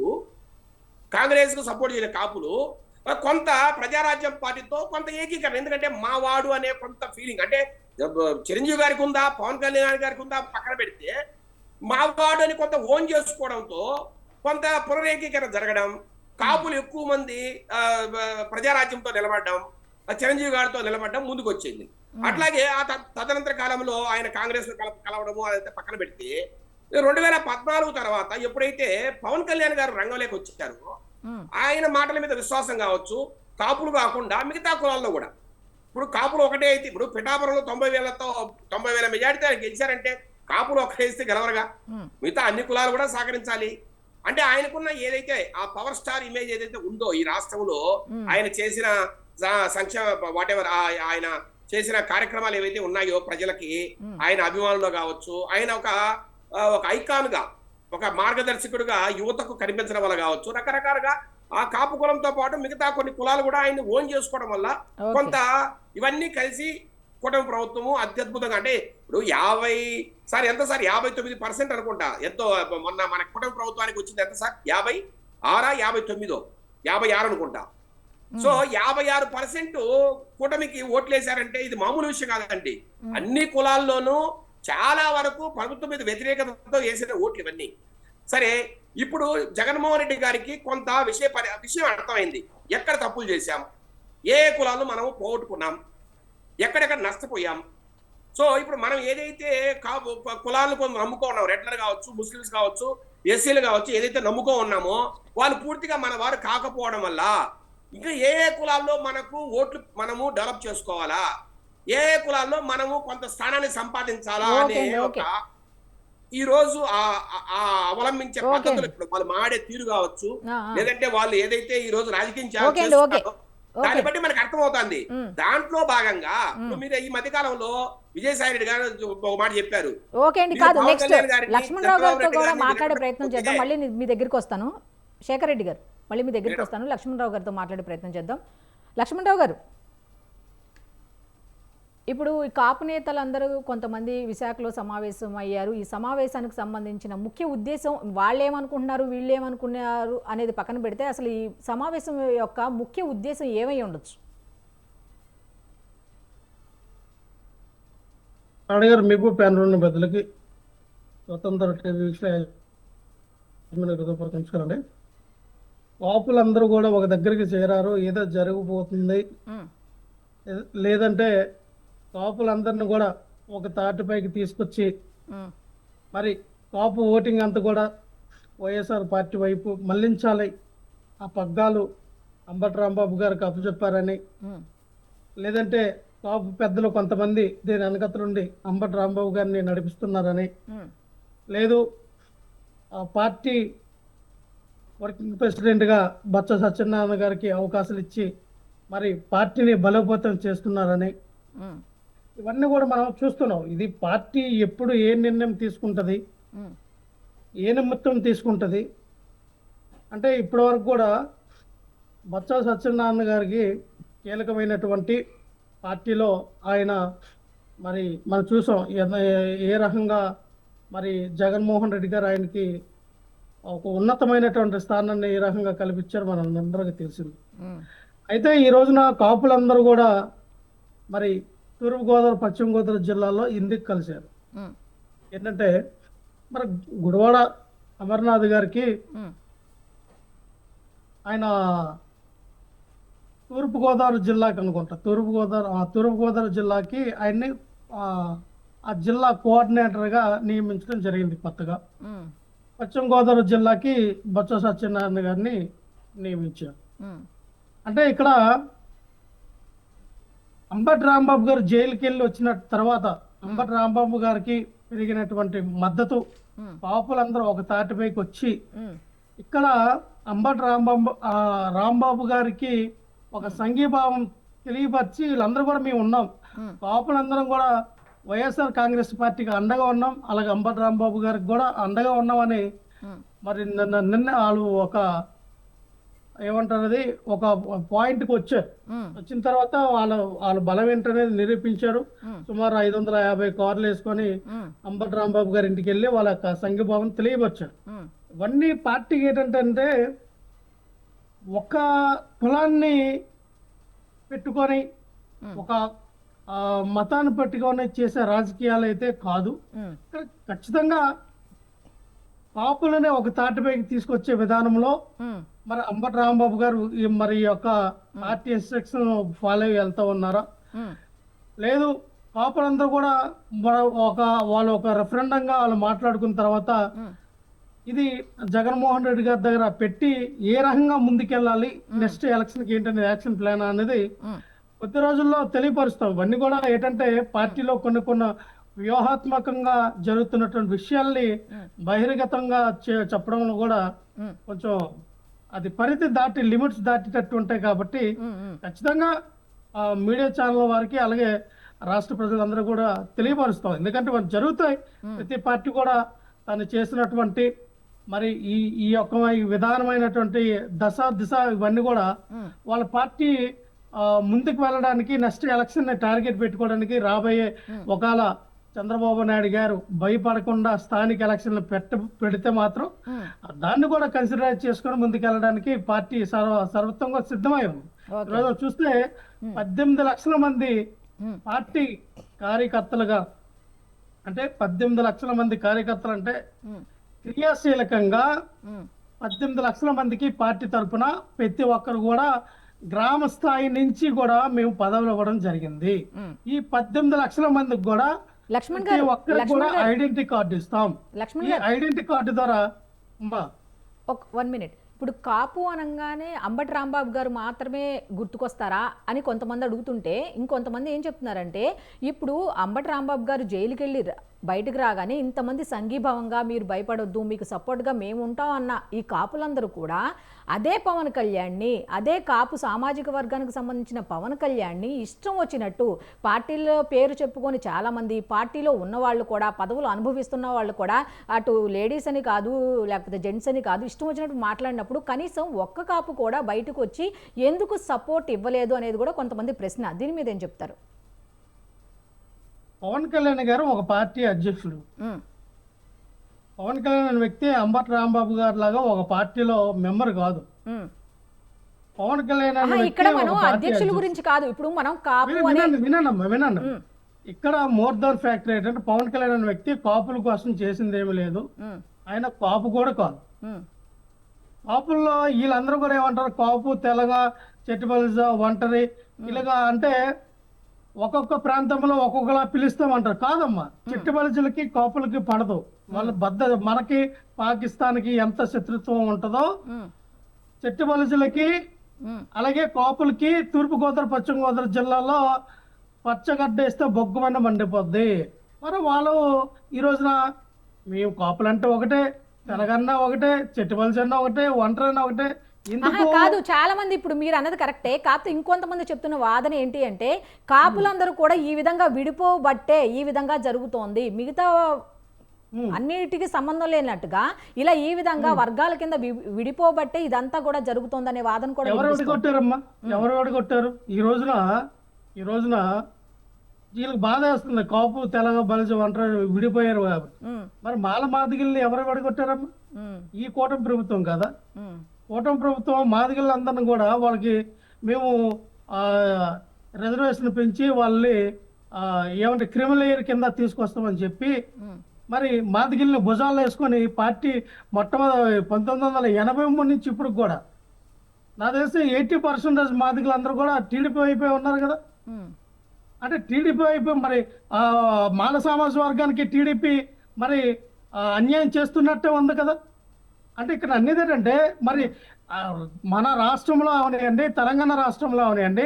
కొంత ప్రజారాజ్యం పార్టీతో కొంత ఏకీకరణ. ఎందుకంటే మావాడు అనే కొంత ఫీలింగ్, అంటే చిరంజీవి గారికి ఉందా, పవన్ కళ్యాణ్ గారికి ఉందా పక్కన పెడితే, మావాడు అని కొంత ఓన్ చేసుకోవడంతో కొంత పునరేకీకరణ జరగడం, కాపులు ఎక్కువ మంది ప్రజారాజ్యంతో నిలబడడం, చిరంజీవి గారితో నిలబడడం ముందుకు వచ్చింది. అట్లాగే ఆ తదనంతర కాలంలో ఆయన కాంగ్రెస్ కలవడము అదంతా పక్కన పెడితే 2014 తర్వాత ఎప్పుడైతే పవన్ కళ్యాణ్ గారు రంగంలోకి వచ్చారో ఆయన మాటల మీద విశ్వాసం కావచ్చు, కాపులు కాకుండా మిగతా కులాల్లో కూడా, ఇప్పుడు కాపులు ఒకటే అయితే, ఇప్పుడు పిఠాపురంలో 90,000 మెజార్టీతో ఆయన గెలిచారంటే కాపులు ఒకటేస్తే గెలవరుగా, మిగతా అన్ని కులాలు కూడా సహకరించాలి. అంటే ఆయనకున్న ఏదైతే ఆ పవర్ స్టార్ ఇమేజ్ ఏదైతే ఉందో ఈ రాష్ట్రంలో, ఆయన చేసిన సంక్షేమ వాటెవర్ ఆయన చేసిన కార్యక్రమాలు ఏవైతే ఉన్నాయో ప్రజలకి, ఆయన అభిమానులు కావచ్చు, ఆయన ఒక ఐకాన్ గా, ఒక మార్గదర్శకుడుగా యువతకు కనిపించడం వల్ల కావచ్చు, రకరకాలుగా ఆ కాపు కులంతో పాటు మిగతా కొన్ని కులాలు కూడా ఆయన్ని ఓన్ చేసుకోవడం వల్ల కొంత ఇవన్నీ కలిసి కూటమి ప్రభుత్వము అత్యద్భుతంగా, అంటే ఇప్పుడు 59% అనుకుంటా ఎంతో మొన్న మన కూటమి ప్రభుత్వానికి వచ్చింది ఎంత సార్, 56 అనుకుంటా. సో 56% కూటమికి ఓట్లేశారంటే ఇది మామూలు విషయం కాదండి. అన్ని కులాల్లోనూ చాలా వరకు ప్రభుత్వం మీద వ్యతిరేకతతో వేసిన ఓట్లు ఇవన్నీ. సరే, ఇప్పుడు జగన్మోహన్ రెడ్డి గారికి కొంత విషయం అర్థమైంది. ఎక్కడ తప్పులు చేశాం, ఏ కులాలను మనం పోగొట్టుకున్నాం, ఎక్కడెక్కడ నష్టపోయాం. సో ఇప్పుడు మనం ఏదైతే కులాలను కొంత నమ్ముకో ఉన్నాం, రెడ్లర్ కావచ్చు, ముస్లిమ్స్ కావచ్చు, ఎస్సీలు కావచ్చు, ఏదైతే నమ్ముకో ఉన్నామో వాళ్ళు పూర్తిగా మన వారు కాకపోవడం వల్ల ఇంకా ఏ కులాల్లో మనము డెవలప్ చేసుకోవాలా, ఏ కులాల్లో మనము కొంత స్థానాన్ని సంపాదించాలా అనే ఈ రోజు అవలంబించే పద్ధతులు, ఇప్పుడు వాళ్ళు మాడే తీరు కావచ్చు, లేదంటే వాళ్ళు ఏదైతే ఈ రోజు రాజకీయం చేస్తారో దాన్ని బట్టి మనకు అర్థమవుతుంది. దాంట్లో భాగంగా మీరు ఈ మధ్య కాలంలో విజయసాయి రెడ్డి గారు ఒక మాట చెప్పారు. ఓకే అండి, కాదు, నెక్స్ట్ లక్ష్మణరావు గారితో కూడా మాట్లాడే ప్రయత్నం చేద్దాం. మళ్ళీ మీ దగ్గరికి వస్తాను శేఖర్ రెడ్డి గారు, మళ్ళీ మీ దగ్గరికి వస్తాను. లక్ష్మణరావు గారితో మాట్లాడే ప్రయత్నం చేద్దాం. లక్ష్మణరావు గారు, ఇప్పుడు ఈ కాపు నేతలందరూ కొంతమంది విశాఖలో సమావేశం అయ్యారు. ఈ సమావేశానికి సంబంధించిన ముఖ్య ఉద్దేశం, వాళ్ళేమనుకుంటున్నారు వీళ్ళేమనుకున్నారు అనేది పక్కన పెడితే అసలు ఈ సమావేశం యొక్క ముఖ్య ఉద్దేశం ఏమై ఉండొచ్చు? అడిగారు మీకు ప్యానల్ ఉన్న పెద్దలకి స్వతంత్ర టీవీ నమస్కారం. కాపులందరూ కూడా ఒక దగ్గరికి చేరారు, ఏదో జరగబోతుంది, లేదంటే కాపులందరిని కూడా ఒక తాటిపైకి తీసుకొచ్చి మరి కాపు ఓటింగ్ అంతా కూడా వైఎస్ఆర్ పార్టీ వైపు మళ్లించాలి, ఆ పగ్గాలు అంబటి రాంబాబు గారికి అప్పచెప్పారని, లేదంటే కాపు పెద్దలు కొంతమంది దీని వెనకతలుండి అంబటి రాంబాబు గారిని నడిపిస్తున్నారని, లేదు ఆ పార్టీ వర్కింగ్ ప్రెసిడెంట్గా బొత్స సత్యనారాయణ గారికి అవకాశాలు ఇచ్చి మరి పార్టీని బలోపేతం చేస్తున్నారని, ఇవన్నీ కూడా మనం చూస్తున్నాం. ఇది పార్టీ ఎప్పుడు ఏ నిర్ణయం తీసుకుంటుంది, ఏ నిమిత్తం తీసుకుంటుంది అంటే ఇప్పటి వరకు కూడా బొత్స సత్యనారాయణ గారికి కీలకమైనటువంటి పార్టీలో ఆయన మరి మనం చూసాం ఏ రకంగా మరి జగన్మోహన్ రెడ్డి గారు ఆయనకి ఒక ఉన్నతమైనటువంటి స్థానాన్ని ఏ రకంగా కల్పించారు మనం అందరికీ తెలిసింది. అయితే ఈ రోజున కాపులందరూ కూడా మరి తూర్పుగోదావరి పశ్చిమ గోదావరి జిల్లాలో ఇందుకు కలిశారు. ఏంటంటే మరి గుడివాడ అమర్నాథ్ గారికి ఆయన తూర్పుగోదావరి జిల్లాకి అనుకుంటా తూర్పుగోదావరి జిల్లాకి ఆయన్ని ఆ జిల్లా కోఆర్డినేటర్గా నియమించడం జరిగింది కొత్తగా. పశ్చిమ గోదావరి జిల్లాకి బొత్స సత్యనారాయణ గారిని నియమించారు. అంటే ఇక్కడ అంబటి రాంబాబు గారు జైలుకి వెళ్ళి వచ్చిన తర్వాత అంబటి రాంబాబు గారికి పెరిగినటువంటి మద్దతు, కాపులందరూ ఒక తాటిపైకి వచ్చి ఇక్కడ అంబటి రాంబాబు గారికి ఒక సంఘీభావం తెలియపరిచి వీళ్ళందరూ కూడా మేము ఉన్నాం, కాపులందరం కూడా వైఎస్ఆర్ కాంగ్రెస్ పార్టీకి అండగా ఉన్నాం, అలాగే అంబటి రాంబాబు గారికి కూడా అండగా ఉన్నామని మరి నిన్న వాళ్ళు ఏమంటారు అది ఒక పాయింట్కి వచ్చారు. వచ్చిన తర్వాత వాళ్ళ బలం ఏంటనేది నిరూపించారు. సుమారు 550 కార్లు వేసుకొని అంబటి రాంబాబు గారి ఇంటికి వెళ్ళి వాళ్ళ యొక్క సంఘీభావం తెలియపరిచారు. ఇవన్నీ పార్టీకి ఏంటంటే ఒక కులాన్ని పెట్టుకొని ఒక మతాన్ని పెట్టుకొని చేసే రాజకీయాలు అయితే కాదు. ఖచ్చితంగా కాపులనే ఒక తాటిపైకి తీసుకొచ్చే విధానంలో మరి అంబటి రాంబాబు గారు మరి ఈ యొక్క పార్టీ ఇన్స్ట్రక్షన్ ఫాలో అయ్యి వెళ్తా ఉన్నారా లేదు, కాపులందరూ కూడా వాళ్ళు ఒక రెఫరెండంగా వాళ్ళు మాట్లాడుకున్న తర్వాత ఇది జగన్మోహన్ రెడ్డి గారి దగ్గర పెట్టి ఏ రకంగా ముందుకెళ్ళాలి, నెక్స్ట్ ఎలక్షన్కి ఏంటనే యాక్షన్ ప్లాన్ అనేది కొద్ది రోజుల్లో తెలియపరుస్తాం. ఇవన్నీ కూడా ఏంటంటే పార్టీలో కొన్ని వ్యూహాత్మకంగా జరుగుతున్నటువంటి విషయాల్ని బహిర్గతంగా చెప్పడంలో కూడా కొంచెం అది పరిధి దాటి లిమిట్స్ దాటేటట్టు ఉంటాయి. కాబట్టి ఖచ్చితంగా మీడియా ఛానల్ వారికి అలాగే రాష్ట్ర ప్రజలందరూ కూడా తెలియపరుస్తాం. ఎందుకంటే మనం జరుగుతాయి, ప్రతి పార్టీ కూడా తను చేసినటువంటి మరి ఈ యొక్క విధానమైనటువంటి దిశ ఇవన్నీ కూడా వాళ్ళ పార్టీ ముందుకు వెళ్ళడానికి నెక్స్ట్ ఎలక్షన్ టార్గెట్ పెట్టుకోవడానికి రాబోయే ఒకవేళ చంద్రబాబు నాయుడు గారు భయపడకుండా స్థానిక ఎలక్షన్లు పెడితే మాత్రం దాన్ని కూడా కన్సిడర్ చేసుకుని ముందుకెళ్ళడానికి పార్టీ సర్వత్వంగా సిద్ధమై ఉంది. ఈరోజు చూస్తే 18 లక్షల మంది పార్టీ కార్యకర్తలుగా, అంటే 18 లక్షల మంది కార్యకర్తలు అంటే క్రియాశీలకంగా 18 లక్షల మందికి పార్టీ తరఫున ప్రతి ఒక్కరు కూడా గ్రామ స్థాయి నుంచి కూడా మేము పదవులు ఇవ్వడం జరిగింది. ఈ 18 లక్షల మందికి కూడా ప్రతి ఒక్కరికి కూడా ఐడెంటిటీ కార్డు ఇస్తాం. ఈ ఐడెంటిటీ కార్డు ద్వారా 1 మినిట్. ఇప్పుడు కాపు అనగానే అంబటి రాంబాబు గారు మాత్రమే గుర్తుకొస్తారా అని కొంతమంది అడుగుతుంటే, ఇంకొంతమంది ఏం చెప్తున్నారంటే ఇప్పుడు అంబటి రాంబాబు గారు జైలుకి వెళ్ళి బయటకు రాగానే ఇంతమంది సంఘీభావంగా మీరు భయపడొద్దు, మీకు సపోర్ట్గా మేము ఉంటాం అన్న ఈ కాపులందరూ కూడా అదే పవన్ కళ్యాణ్ని, అదే కాపు సామాజిక వర్గానికి సంబంధించిన పవన్ కళ్యాణ్ని ఇష్టం వచ్చినట్టు పార్టీలో పేరు చెప్పుకొని చాలామంది పార్టీలో ఉన్నవాళ్ళు కూడా, పదవులు అనుభవిస్తున్న వాళ్ళు కూడా, అటు లేడీస్ అని కాదు లేకపోతే జెంట్స్ అని కాదు, ఇష్టం వచ్చినట్టు మాట్లాడినప్పుడు కనీసం ఒక్క కాపు కూడా బయటకు వచ్చి ఎందుకు సపోర్ట్ ఇవ్వలేదు అనేది కూడా కొంతమంది ప్రశ్న. దీని మీద ఏం చెప్తారు? పవన్ కళ్యాణ్ గారు ఒక పార్టీ అధ్యక్షుడు. పవన్ కళ్యాణ్ అనే వ్యక్తి అంబటి రాంబాబు గారు లాగా ఒక పార్టీలో మెంబర్ కాదు. పవన్ కళ్యాణ్ అనే ఇక్కడ మనం అధ్యక్షుల గురించి కాదు, ఇప్పుడు మనం కాపు వినండి. ఇక్కడ మోర్ దాన్ ఫ్యాక్టర్ ఏంటంటే పవన్ కళ్యాణ్ అనే వ్యక్తి కాపుల కోసం చేసింది ఏమి లేదు. ఆయన కాపు కూడా కాదు. కాపుల్లో వీళ్ళందరూ కూడా ఏమంటారు, కాపు, తెలగ, చెట్టుబలిజ, ఒంటరి ఇలాగా అంటే ఒక్కొక్క ప్రాంతంలో ఒక్కొక్కలా పిలుస్తామంటారు. కాదమ్మా, చెట్టుబలిజలకి కాపులకి పడదు. వాళ్ళ మనకి పాకిస్తాన్కి ఎంత శత్రుత్వం ఉంటుందో చెట్టుబలిజలకి అలాగే కాపులకి తూర్పుగోదావరి పశ్చిమ గోదావరి జిల్లాలో పచ్చగడ్డ వేస్తే బొగ్గుమన్న మండిపోద్ది. మరి వాళ్ళు ఈ రోజున మేము కాపులంటే ఒకటే, తెలగన్నా ఒకటే, చెట్టుబలిజన్నా ఒకటే, ఒంటరన్నా ఒకటే. కాదు, చాలా మంది ఇప్పుడు మీరు అన్నది కరెక్టే. కాకపోతే ఇంకొంతమంది చెప్తున్న వాదన ఏంటి అంటే కాపులందరూ కూడా ఈ విధంగా విడిపోబట్టే ఈ విధంగా జరుగుతోంది, మిగతా అన్నిటికీ సంబంధం లేనట్టుగా ఇలా ఈ విధంగా వర్గాల కింద విడిపోబట్టే ఇదంతా కూడా జరుగుతోందనే వాదన కూడా. ఎవరు కొట్టారమ్మా, ఎవరు కొట్టారు? ఈ రోజున వీళ్ళకి బాధ వేస్తుంది, కాపు, తెలగ, బలిజ, ఒంటరి విడిపోయారు కాబట్టి. మరి మాల మాదిగల్ని ఎవరు వడగొట్టారమ్మా? ఈ కూటమి ప్రభుత్వం కదా. కూటమి ప్రభుత్వం మాదిగలందరినీ కూడా వాళ్ళకి మేము రిజర్వేషన్ పెంచి వాళ్ళని ఏమంటే క్రిమిలేయర్ కింద తీసుకొస్తామని చెప్పి మరి మాదిగల్ని భుజాల్లో వేసుకొని పార్టీ మొట్టమొదటి 1983 నుంచి ఇప్పుడు కూడా నాకు తెలిసి 80% మాదిగలందరూ కూడా టీడీపీ అయిపోయి ఉన్నారు కదా. అంటే టీడీపీ అయిపోయి మరి మాల సామాజిక వర్గానికి టీడీపీ మరి అన్యాయం చేస్తున్నట్టే ఉంది కదా. అంటే ఇక్కడ అన్నిది ఏంటంటే మరి మన రాష్ట్రంలో అవనివ్వండి, తెలంగాణ రాష్ట్రంలో అవనివ్వండి,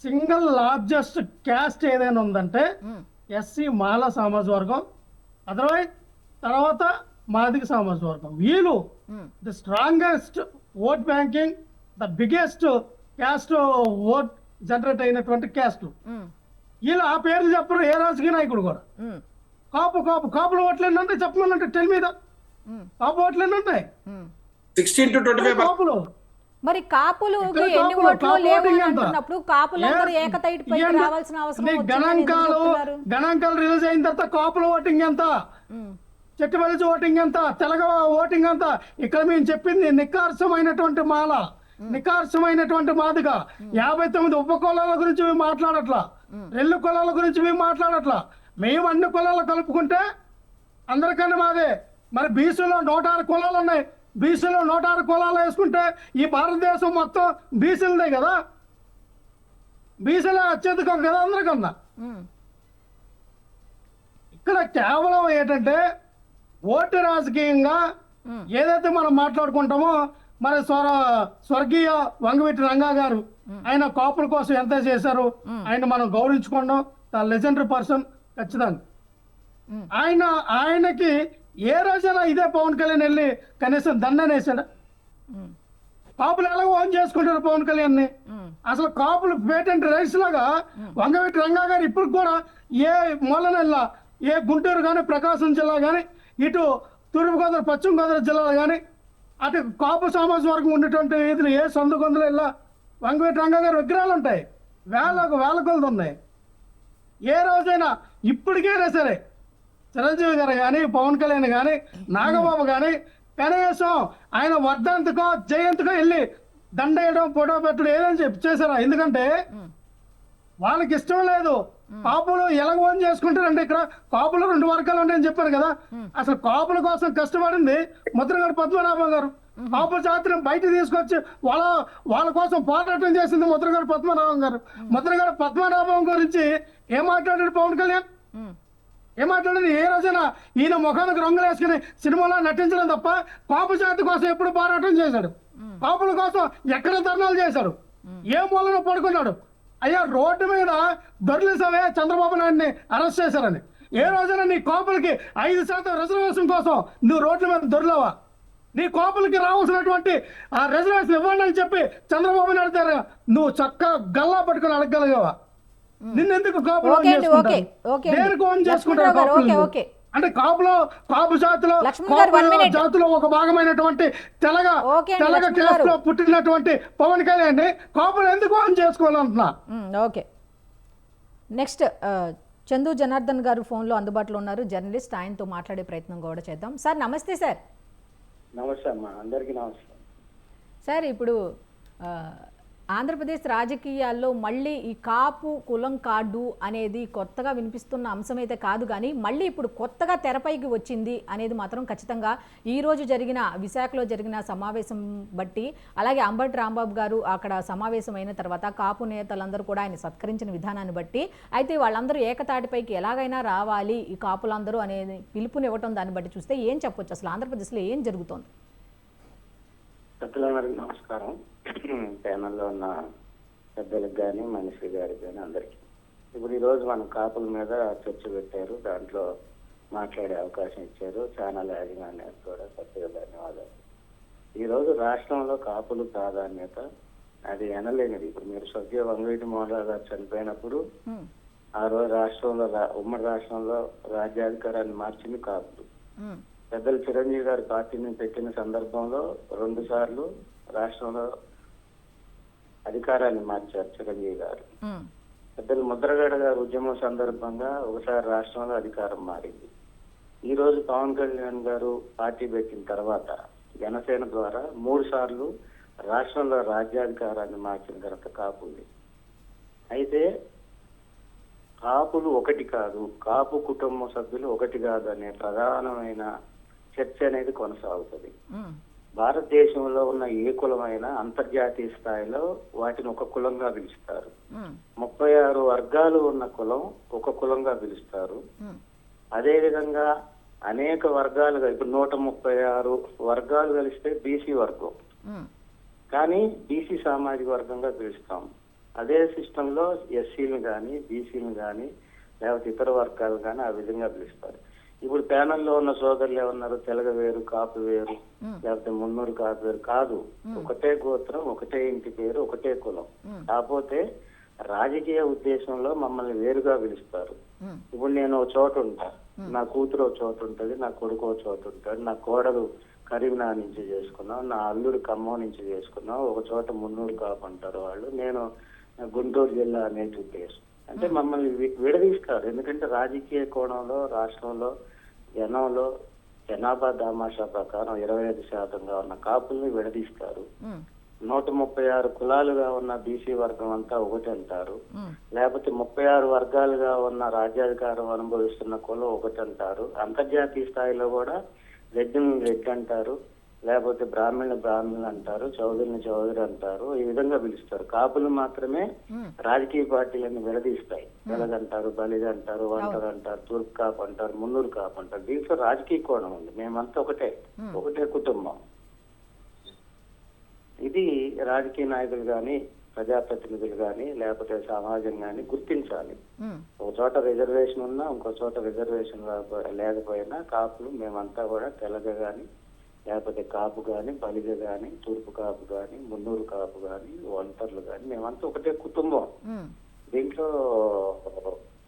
సింగిల్ లార్జెస్ట్ క్యాస్ట్ ఏదైనా ఉందంటే ఎస్సీ మాల సామాజిక వర్గం, అదర్వైజ్ తర్వాత మాదిగ సామాజిక వర్గం. వీళ్ళు the strongest vote banking, the biggest caste vote generate అయినటువంటి క్యాస్ట్లు. వీళ్ళు ఆ పేర్లు చెప్పరు ఏ రాజకీయ నాయకుడు కూడా. కాపులు ఓట్లేంటే చెప్పమనంటే టెల్ మీద కాపు ఓట్లు ఎన్ని ఉన్నాయి? 16 to 25%. కాపులు మరి కాపులు ఇక్కడ ఎన్ని కాపులు, ఓట్లు కాపు లేవు ఓటింగ్ అని ఎంత? అంటున్నప్పుడు కాపులందరూ ఏకతాటిపైకి ఇయ్యండి. రావాల్సిన అవసరం నీ వచ్చిందని ఎందుకు చెప్తున్నారు? గణాంకాలు రిలీజ్ అయిన తర్వాత కాపుల ఓటింగ్ ఎంత, ఉమ్, చెట్టుబలిచి ఓటింగ్ ఎంత, తెలగ ఓటింగ్ ఎంత? ఇక్కడ మేము చెప్పింది నిఖార్సమైనటువంటి మాల, నిఖార్సమైనటువంటి మాదిగ. 59 ఉప కులాల గురించి మేము మాట్లాడట్లా, రెల్లు కులాల గురించి మేము మాట్లాడట్లా. మేము అన్ని కులాలు కలుపుకుంటే అందరికన్నా మాదే. మరి బీసీలో 106 కులాలు ఉన్నాయి. బీసీలో 106 కులాలు వేసుకుంటే ఈ భారతదేశం మొత్తం బీసీలదే కదా, బీసీలే అత్యధికం కదా అందరికన్నా. ఉమ్, ఇక్కడ కేవలం ఏంటంటే ఓటు రాజకీయంగా ఏదైతే మనం మాట్లాడుకుంటామో, మరి స్వర్గీయ వంగవీటి రంగా గారు ఆయన కాపుల కోసం ఎంత చేశారు, ఆయన మనం గౌరవించుకోవడం, లెజెండరీ పర్సన్ ఖచ్చితంగా. ఆయనకి ఏ రోజైనా ఇదే పవన్ కళ్యాణ్ వెళ్ళి కనీసం దండనేసాడు? ఉమ్, కాపులు ఎలా ఓన్ చేసుకుంటారు పవన్ కళ్యాణ్ ని? ఉమ్, అసలు కాపులు పేటెంట్ రైట్స్ లాగా వంగవీటి రంగా గారు ఇప్పుడు కూడా ఏ మూలనెల్లా, ఏ గుంటూరు కానీ, ప్రకాశం జిల్లా కానీ, ఇటు తూర్పుగోదావరి, పశ్చిమ గోదావరి జిల్లాలో కానీ, అటు కాపు సామాజిక వర్గం ఉన్నటువంటి వీధులు ఏ సందు గొంతులు వెళ్ళా వంగవీటి రంగా గారి విగ్రహాలు ఉంటాయి, వేల కొలది ఉన్నాయి. ఏ రోజైనా ఇప్పటికైనా సరే చిరంజీవి గారు కానీ, పవన్ కళ్యాణ్ కానీ, నాగబాబు కానీ కనీసం ఆయన వర్ధంతికో జయంతికో వెళ్ళి దండేయడం, ఫోటో పెట్టడం ఏదని చెప్పి చేశారా? ఎందుకంటే వాళ్ళకి ఇష్టం లేదు. కాపులు ఎలా ఓన్ చేసుకుంటారంటే ఇక్కడ కాపులు 2 వర్గాలు ఉంటాయని చెప్పారు కదా. అసలు కాపుల కోసం కష్టపడింది ముద్రగడ పద్మనాభం గారు. కాపు జాతిని బయట తీసుకొచ్చి వాళ్ళ కోసం పోరాటం చేసింది ముద్రగడ పద్మనాభం గారు. ముద్రగడ పద్మనాభం గురించి ఏం మాట్లాడాడు పవన్ కళ్యాణ్? ఏం మాట్లాడాడు? ఏ రోజైనా ఈయన ముఖానికి రంగులు వేసుకుని సినిమాలో నటించడం తప్ప కాపు జాతి కోసం ఎప్పుడు పోరాటం చేశాడు? కాపుల కోసం ఎక్కడ ధర్నాలు చేశాడు? ఏ మూలలో పడుకున్నాడు? అయ్యా రోడ్డు మీద దొరికిసవే చంద్రబాబు నాయుడిని అరెస్ట్ చేశారని. ఏ రోజైనా నీ కాపులకి 5% రిజర్వేషన్ కోసం నువ్వు రోడ్ల మీద దొరిలావా? నీ కాపులకి రావాల్సినటువంటి ఆ రిజర్వేషన్ ఇవ్వండి అని చెప్పి చంద్రబాబు నాయుడు దగ్గర నువ్వు చక్కగా గల్లా పట్టుకుని అడగగలిగావా? నిన్నెందుకు కాపులు ఓన్ చేసుకుంటారు? దేనికి ఓన్ చేసుకుంటారు కాపులు? అంటే కాపు జాతిలో జాతిలో ఒక భాగమైనటువంటి తెలగ క్యాస్ట్ లో పుట్టినటువంటి పవన్ కళ్యాణ్ కాపులు ఎందుకు ఓన్ చేసుకోవాలంటున్నా? ఓకే, నెక్స్ట్ చందు జనార్దన్ గారు ఫోన్లో అందుబాటులో ఉన్నారు, జర్నలిస్ట్. ఆయనతో మాట్లాడే ప్రయత్నం కూడా చేద్దాం. సార్ నమస్తే. సార్ నమస్తే అమ్మా, అందరికీ నమస్కారం. సార్, ఇప్పుడు ఆంధ్రప్రదేశ్ రాజకీయాల్లో మళ్ళీ ఈ కాపు కులం కార్డు అనేది కొత్తగా వినిపిస్తున్న అంశం అయితే కాదు, కానీ మళ్ళీ ఇప్పుడు కొత్తగా తెరపైకి వచ్చింది అనేది మాత్రం ఖచ్చితంగా ఈరోజు జరిగిన విశాఖలో జరిగిన సమావేశం బట్టి, అలాగే అంబటి రాంబాబు గారు అక్కడ సమావేశం అయిన తర్వాత కాపు నేతలందరూ కూడా ఆయన సత్కరించిన విధానాన్ని బట్టి, అయితే వాళ్ళందరూ ఏకతాటిపైకి ఎలాగైనా రావాలి ఈ కాపులందరూ అనేది పిలుపునివ్వటం, దాన్ని బట్టి చూస్తే ఏం చెప్పొచ్చు? అసలు ఆంధ్రప్రదేశ్లో ఏం జరుగుతోంది? పెద్దలందరికీ నమస్కారం. ప్యానల్లో ఉన్న పెద్దలకు కానీ, మనిషి గారికి కానీ అందరికీ. ఇప్పుడు ఈరోజు మనం కాపుల మీద చర్చ పెట్టారు, దాంట్లో మాట్లాడే అవకాశం ఇచ్చారు. ఛానల్ యాజమాన్యానికి కూడా కొత్తగా ధన్యవాదాలు. ఈరోజు రాష్ట్రంలో కాపులు ప్రాధాన్యత అది ఎనలేనిది. ఇప్పుడు మీరు స్వర్గీయ వంగవీటి మోహన్ గారు చనిపోయినప్పుడు ఆ రోజు రాష్ట్రంలో ఉమ్మడి రాష్ట్రంలో రాజ్యాధికారాన్ని మార్చింది కాపులు. పెద్దలు చిరంజీవి గారు పార్టీని పెట్టిన సందర్భంలో 2 సార్లు రాష్ట్రంలో అధికారాన్ని మార్చారు చిరంజీవి గారు. పెద్దలు ముద్రగడ గారు ఉద్యమం సందర్భంగా ఒకసారి రాష్ట్రంలో అధికారం మారింది. ఈ రోజు పవన్ కళ్యాణ్ గారు పార్టీ పెట్టిన తర్వాత జనసేన ద్వారా 3 సార్లు రాష్ట్రంలో రాజ్యాధికారాన్ని మార్చిన ఘనత కాపుంది. అయితే కాపులు ఒకటి కాదు, కాపు కుటుంబ సభ్యులు ఒకటి కాదు అనే ప్రధానమైన చర్చ అనేది కొనసాగుతుంది. భారతదేశంలో ఉన్న ఏ కులమైనా అంతర్జాతీయ స్థాయిలో వాటిని ఒక కులంగా పిలుస్తారు. 36 వర్గాలు ఉన్న కులం ఒక కులంగా పిలుస్తారు. అదే విధంగా అనేక వర్గాలుగా ఇప్పుడు 136 వర్గాలు కలిస్తే బీసీ వర్గం, కానీ బీసీ సామాజిక వర్గంగా పిలుస్తాం. అదే సిస్టంలో ఎస్సీలు కానీ, బీసీలు కానీ, లేకపోతే ఇతర వర్గాలు కానీ ఆ విధంగా పిలుస్తారు. ఇప్పుడు ప్యానల్లో ఉన్న సోదరులు ఏమన్నారు, తెలగ వేరు, కాపు వేరు, లేకపోతే మున్నూరు కాపు వేరు కాదు. ఒకటే గోత్రం, ఒకటే ఇంటి పేరు, ఒకటే కులం. కాకపోతే రాజకీయ ఉద్దేశంలో మమ్మల్ని వేరుగా పిలుస్తారు. ఇప్పుడు నేను ఒక చోట ఉంటా, నా కూతురు ఒక చోట ఉంటుంది, నా కొడుకు ఒక చోట ఉంటాడు, నా కోడలు కరీంనగర్ నుంచి చేసుకున్నాం, నా అల్లుడు ఖమ్మం నుంచి చేసుకున్నాం, ఒక చోట మున్నూరు కాపు అంటారు వాళ్ళు, నేను గుంటూరు జిల్లా అనేది ఉద్దేశం. అంటే మమ్మల్ని విడదీస్తారు. ఎందుకంటే రాజకీయ కోణంలో రాష్ట్రంలో జనాభా దామాషా ప్రకారం 25% ఉన్న కాపుల్ని విడదీస్తారు. 136 కులాలుగా ఉన్న బీసీ వర్గం అంతా ఒకటి అంటారు. లేకపోతే 36 వర్గాలుగా ఉన్న రాజ్యాధికారం అనుభవిస్తున్న కులం ఒకటి అంటారు. అంతర్జాతీయ స్థాయిలో కూడా రెడ్డిని రెడ్డి అంటారు, లేకపోతే బ్రాహ్మణులు అంటారు, చౌదరి అంటారు. ఈ విధంగా పిలుస్తారు. కాపులు మాత్రమే రాజకీయ పార్టీలను విడదీస్తాయి. వెలగంటారు, బలిజ అంటారు, వంటరు అంటారు, తూర్పు కాపు అంటారు, మున్నూరు కాపు అంటారు. దీంట్లో రాజకీయ కోణం ఉంది. మేమంతా ఒకటే కుటుంబం. ఇది రాజకీయ నాయకులు కానీ, ప్రజాప్రతినిధులు కానీ, లేకపోతే సమాజం కానీ గుర్తించాలి. ఒక చోట రిజర్వేషన్ ఉన్నా, ఇంకో చోట రిజర్వేషన్ లేకపోయినా కాపులు మేమంతా కూడా తెలగ కానీ, లేకపోతే కాపు కానీ, బలిజ కానీ, తూర్పు కాపు కానీ, మున్నూరు కాపు కానీ, ఒంటర్లు కానీ మేమంతా ఒకటే కుటుంబం. దీంట్లో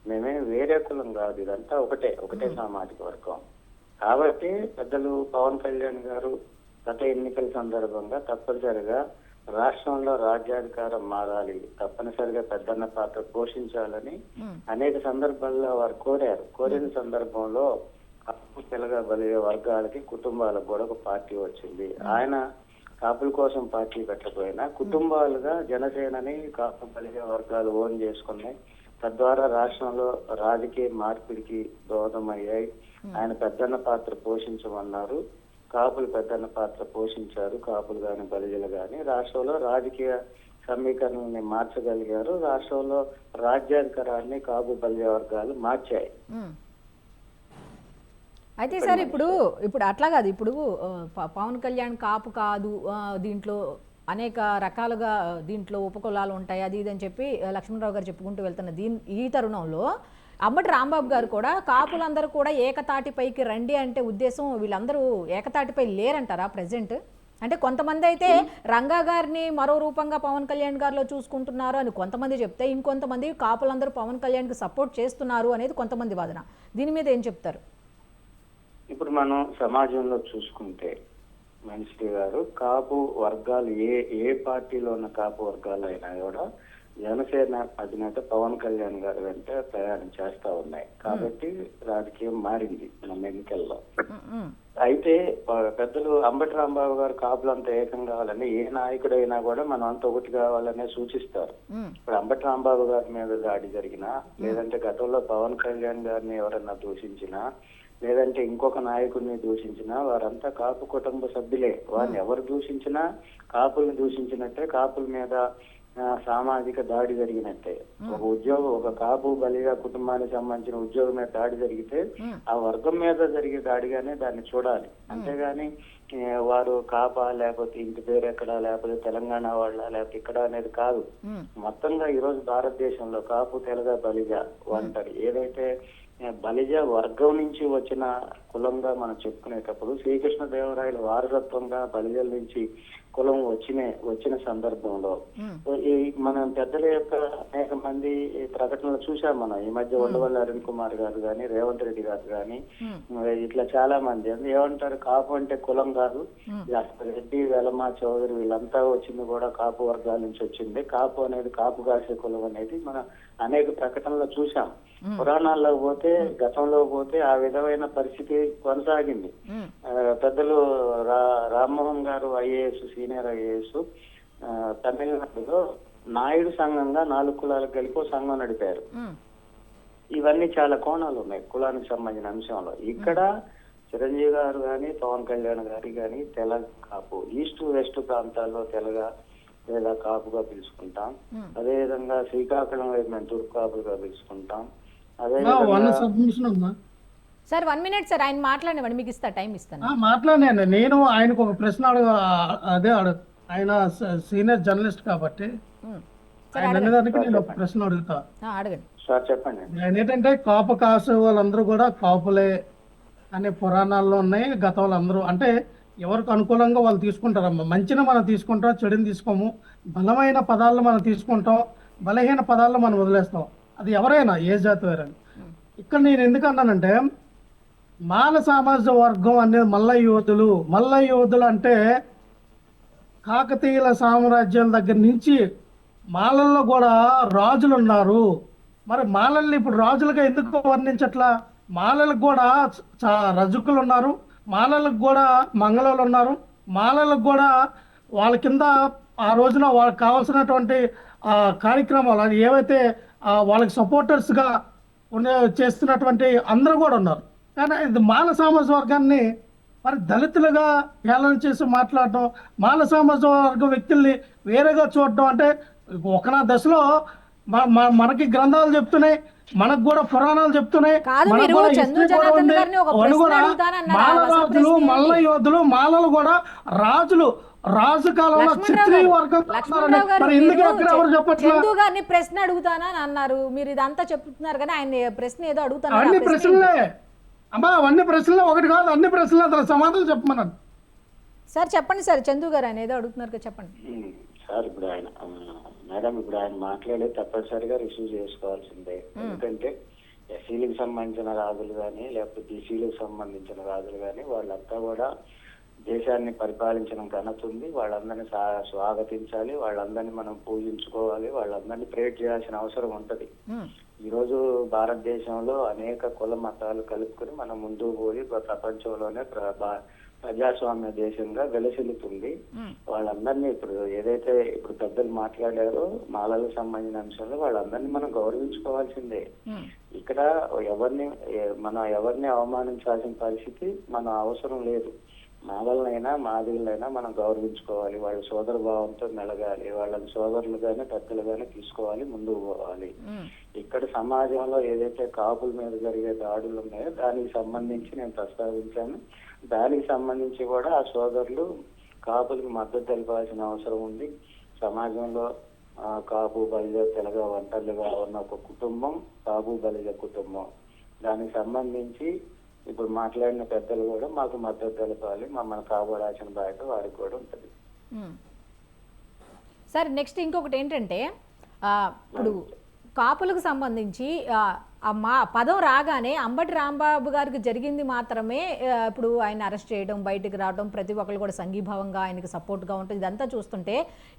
మేమే వేరే కులం కాదు, ఇదంతా ఒకటే సామాజిక వర్గం. కాబట్టి పెద్దలు పవన్ కళ్యాణ్ గారు గత ఎన్నికల సందర్భంగా తప్పనిసరిగా రాష్ట్రంలో రాజ్యాధికారం మారాలి, తప్పనిసరిగా పెద్దన్న పాత్ర పోషించాలని అనేక సందర్భాల్లో వారు కోరిన సందర్భంలో కాపు తెలగ బలిజ వర్గాలకి కుటుంబాలకు కూడా ఒక పార్టీ వచ్చింది. ఆయన కాపుల కోసం పార్టీ పెట్టకపోయినా కుటుంబాలుగా జనసేనని కాపు బలిజ వర్గాలు ఓన్ చేసుకున్నాయి. తద్వారా రాష్ట్రంలో రాజకీయ మార్పిడికి దోహదమయ్యాయి. ఆయన పెద్దన్న పాత్ర పోషించమన్నారు. కాపులు పెద్దన్న పాత్ర పోషించారు. కాపులు గాని బలిజలు గాని రాష్ట్రంలో రాజకీయ సమీకరణని మార్చగలిగారు. రాష్ట్రంలో రాజ్యాధికారాన్ని కాపు బలిజ వర్గాలు మార్చాయి. అయితే సార్ ఇప్పుడు అట్లా కాదు. ఇప్పుడు పవన్ కళ్యాణ్ కాపు కాదు, దీంట్లో అనేక రకాలుగా దీంట్లో ఉపకులాలు ఉంటాయి, అది ఇది అని చెప్పి లక్ష్మణరావు గారు చెప్పుకుంటూ వెళ్తున్న ఈ తరుణంలో అంబటి రాంబాబు గారు కూడా కాపులందరూ కూడా ఏకతాటిపైకి రండి అంటే ఉద్దేశం వీళ్ళందరూ ఏకతాటిపై లేరంటారా ప్రెసెంట్? అంటే కొంతమంది అయితే రంగా గారిని మరో రూపంగా పవన్ కళ్యాణ్ గారిలో చూసుకుంటున్నారు అని కొంతమంది చెప్తే, ఇంకొంతమంది కాపులందరూ పవన్ కళ్యాణ్కి సపోర్ట్ చేస్తున్నారు అనేది కొంతమంది వాదన. దీని మీద ఏం చెప్తారు? ఇప్పుడు మనం సమాజంలో చూసుకుంటే మనిషి గారు కాపు వర్గాలు ఏ పార్టీలో ఉన్న కాపు వర్గాలు అయినా కూడా జనసేన అధినేత పవన్ కళ్యాణ్ గారు వెంట ప్రయాణం చేస్తా ఉన్నాయి. కాబట్టి రాజకీయం మారింది మన ఎన్నికల్లో. అయితే పెద్దలు అంబటి రాంబాబు గారు కాపులంతా ఏకం కావాలని ఏ నాయకుడైనా కూడా మనం అంత ఒకటి కావాలనే సూచిస్తారు. ఇప్పుడు అంబటి రాంబాబు గారి మీద దాడి జరిగినా, లేదంటే గతంలో పవన్ కళ్యాణ్ గారిని ఎవరన్నా దూషించినా, లేదంటే ఇంకొక నాయకుడిని దూషించినా వారంతా కాపు కుటుంబ సభ్యులే. వారిని ఎవరు దూషించినా కాపుల్ని దూషించినట్టే, కాపుల మీద సామాజిక దాడి జరిగినట్టే. ఒక కాపు బలిగా కుటుంబానికి సంబంధించిన ఉద్యోగం మీద దాడి జరిగితే ఆ వర్గం మీద జరిగే దాడిగానే దాన్ని చూడాలి. అంతేగాని వారు కాపా, లేకపోతే ఇంటి పేరు ఎక్కడ, లేకపోతే తెలంగాణ వాళ్ళ, లేకపోతే ఇక్కడ అనేది కాదు. మొత్తంగా ఈ రోజు భారతదేశంలో కాపు తెలగ బలిజ ఒంటరి ఏదైతే బలిజ వర్గం నుంచి వచ్చిన కులంగా మనం చెప్పుకునేటప్పుడు శ్రీకృష్ణదేవరాయల వారసత్వంగా బలిజల నుంచి కులం వచ్చిన సందర్భంలో మనం పెద్దల యొక్క అనేక మంది ప్రకటనలు చూసాం. మనం ఈ మధ్య ఉండవల్లి అరుణ్ కుమార్ గారు కానీ, రేవంత్ రెడ్డి గారు కానీ, ఇట్లా చాలా మంది ఏమంటారు, కాపు అంటే కులం కాదు, రెడ్డి వెలమ చౌదరి వీళ్ళంతా వచ్చింది కూడా కాపు వర్గాల నుంచి వచ్చింది. కాపు అనేది కాపు కాసే కులం అనేది మనం అనేక ప్రకటనలు చూసాం. పురాణాల్లో పోతే, గతంలో పోతే ఆ విధమైన పరిస్థితి కొనసాగింది. పెద్దలు రామ్మోహన్ గారు ఐఏఎస్, సీనియర్ ఐఏఎస్, తమిళనాడులో నాయుడు సంఘంగా 4 కులాలకు కలిపి సంఘం నడిపారు. ఇవన్నీ చాలా కోణాలు ఉన్నాయి కులానికి సంబంధించిన అంశంలో. ఇక్కడ చిరంజీవి గారు కానీ, పవన్ కళ్యాణ్ గారి కానీ తెలగ కాపు, ఈస్ట్ వెస్ట్ ప్రాంతాల్లో తెలగ లేదా కాపుగా పిలుచుకుంటాం. అదే విధంగా శ్రీకాకుళం వైపు మేము తూర్పు కాపుగా పిలుచుకుంటాం. అదే సార్ 1 minute సార్, ఆయన మాట్లాడినవాడు మీకు ఇస్తా, టైం ఇస్తాను. మాట్లాడాను నేను. ఆయనకు ఒక ప్రశ్న ఆయన సీనియర్ జర్నలిస్ట్ కాబట్టి ఆయన అనేదానికి నేను ఒక ప్రశ్న అడుగుతా. అడగండి సార్. చెప్పండి. ఆయన ఏంటంటే కాపు కాసు వాళ్ళందరూ కూడా కాపులే అనే పురాణాల్లో ఉన్నాయి. గతంలో అందరూ అంటే ఎవరికి అనుకూలంగా వాళ్ళు తీసుకుంటారమ్మా. మంచిని మనం తీసుకుంటాం, చెడుని తీసుకోము. బలమైన పదాలను మనం తీసుకుంటాం, బలహీన పదాల్లో మనం వదిలేస్తాం. అది ఎవరైనా ఏ జాతి వారైనా. ఇక్కడ నేను ఎందుకు అన్నానంటే మాల సామాజిక వర్గం అనేది మల్ల యోధులు అంటే కాకతీయుల సామ్రాజ్యం దగ్గర నుంచి మాలల్లో కూడా రాజులు ఉన్నారు. మరి మాలల్ని ఇప్పుడు రాజులుగా ఎందుకు వర్ణించట్లా? మాలలకు కూడా రజకులు ఉన్నారు, మాలలకు కూడా మంగళలు ఉన్నారు, మాలలకు కూడా వాళ్ళ కింద ఆ రోజున వాళ్ళకి కావాల్సినటువంటి కార్యక్రమాలు అది ఏవైతే వాళ్ళకి సపోర్టర్స్గా చేస్తున్నటువంటి అందరూ కూడా ఉన్నారు. కానీ ఇది మాల సామాజిక వర్గాన్ని మరి దళితులుగా హేళన చేసి మాట్లాడటం, మాల సామాజిక వర్గ వ్యక్తుల్ని వేరేగా చూడటం అంటే ఒకనా దశలో మనకి గ్రంథాలు చెప్తున్నాయి, మనకు కూడా పురాణాలు చెప్తున్నాయి, మాలరాజులు మల్ల యోధులు మాలలు కూడా రాజు కాలంలో క్షత్రియ వర్గం. చందు గారిని ప్రశ్న అడుగుతానని అన్నారు, మీరు ఇదంతా చెప్తున్నారు కానీ ఆయన ప్రశ్న ఏదో అడుగుతాను. అన్ని ప్రశ్నలే అమ్మా, అవన్నీ ప్రశ్నలే, ఒకటి కాదు అన్ని ప్రశ్నలు, అతను సమాధానం చెప్పమన్నాను. సార్ చెప్పండి సార్, చందు గారు ఆయన ఏదో అడుగుతున్నారు కదా, చెప్పండి సార్. ఇప్పుడు మేడం ఆయన మాట్లాడే తప్పనిసరిగా రిసీవ్ చేసుకోవాల్సిందే. ఎందుకంటే ఎస్సీలకు సంబంధించిన రాజులు కానీ లేకపోతే బీసీలకు సంబంధించిన రాజులు కానీ వాళ్ళంతా కూడా దేశాన్ని పరిపాలించడం ఘనత ఉంది. వాళ్ళందరినీ స్వాగతించాలి, వాళ్ళందరినీ మనం పూజించుకోవాలి, వాళ్ళందరినీ ప్రేట్ చేయాల్సిన అవసరం ఉంటది. ఈరోజు భారతదేశంలో అనేక కుల మతాలు కలుపుకొని మనం ముందుకు పోయి ప్రపంచంలోనే ప్రజాస్వామ్య దేశంగా వెలసిల్లుతుంది. వాళ్ళందరినీ ఇప్పుడు ఏదైతే ఇప్పుడు పెద్దలు మాట్లాడారో మాలలకు సంబంధించిన అంశంలో వాళ్ళందరినీ మనం గౌరవించుకోవాల్సిందే. ఇక్కడ ఎవరిని అవమానించాల్సిన పరిస్థితి మన అవసరం లేదు. మాలలనైనా మాదిలైనా మనం గౌరవించుకోవాలి, వాళ్ళ సోదర భావంతో మెలగాలి, వాళ్ళని సోదరులుగానే పెద్దలుగానే తీసుకోవాలి, ముందుకు పోవాలి. ఇక్కడ సమాజంలో ఏదైతే కాపుల మీద జరిగే దాడులు ఉన్నాయో దానికి సంబంధించి నేను ప్రస్తావించాను. దానికి సంబంధించి కూడా ఆ సోదరులు కాపులకు మద్దతు తెలపాల్సిన అవసరం ఉంది. సమాజంలో కాపు బలిజ తెలగ ఒంటరిగా ఉన్న ఒక కుటుంబం కాపు బలిజ కుటుంబం. దానికి సంబంధించి ఇప్పుడు మాట్లాడిన పెద్దలు కూడా మాకు మద్దతు తెలపాలి, మమ్మల్ని కాపాడాల్సిన బాధ్యత వారికి కూడా ఉంటుంది. సార్ నెక్స్ట్ ఇంకొకటి ఏంటంటే ఇప్పుడు కాపులకు సంబంధించి మా పదం రాగానే అంబటి రాంబాబు గారికి జరిగింది మాత్రమే ఇప్పుడు ఆయన అరెస్ట్ చేయడం, బయటకు రావడం, ప్రతి ఒక్కరు కూడా సంఘీభావంగా ఆయనకు సపోర్ట్గా ఉంటుంది. ఇదంతా చూస్తుంటే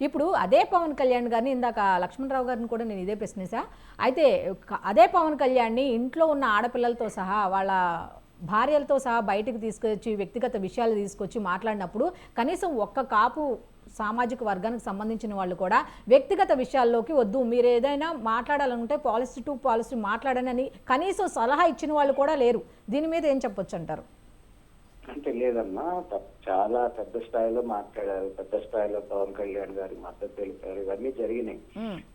ఇప్పుడు అదే పవన్ కళ్యాణ్ గారిని ఇందాక లక్ష్మణరావు గారిని కూడా నేను ఇదే ప్రశ్నిసా. అయితే అదే పవన్ కళ్యాణ్ని ఇంట్లో ఉన్న ఆడపిల్లలతో సహా వాళ్ళ భార్యలతో సహా బయటకు తీసుకొచ్చి వ్యక్తిగత విషయాలు తీసుకొచ్చి మాట్లాడినప్పుడు కనీసం ఒక్క కాపు సామాజిక వర్గానికి సంబంధించిన వాళ్ళు కూడా వ్యక్తిగత విషయాల్లోకి వద్దు, మీరు ఏదైనా మాట్లాడాలంటే పాలసీ టు పాలసీ మాట్లాడని అని కనీసం సలహా ఇచ్చిన వాళ్ళు కూడా లేరు. దీని మీద ఏం చెప్పొచ్చు అంటారు? అంటే లేదమ్మా, చాలా పెద్ద స్థాయిలో మాట్లాడారు, పెద్ద స్థాయిలో పవన్ కళ్యాణ్ గారికి మద్దతు తెలిపారు, ఇవన్నీ జరిగినాయి.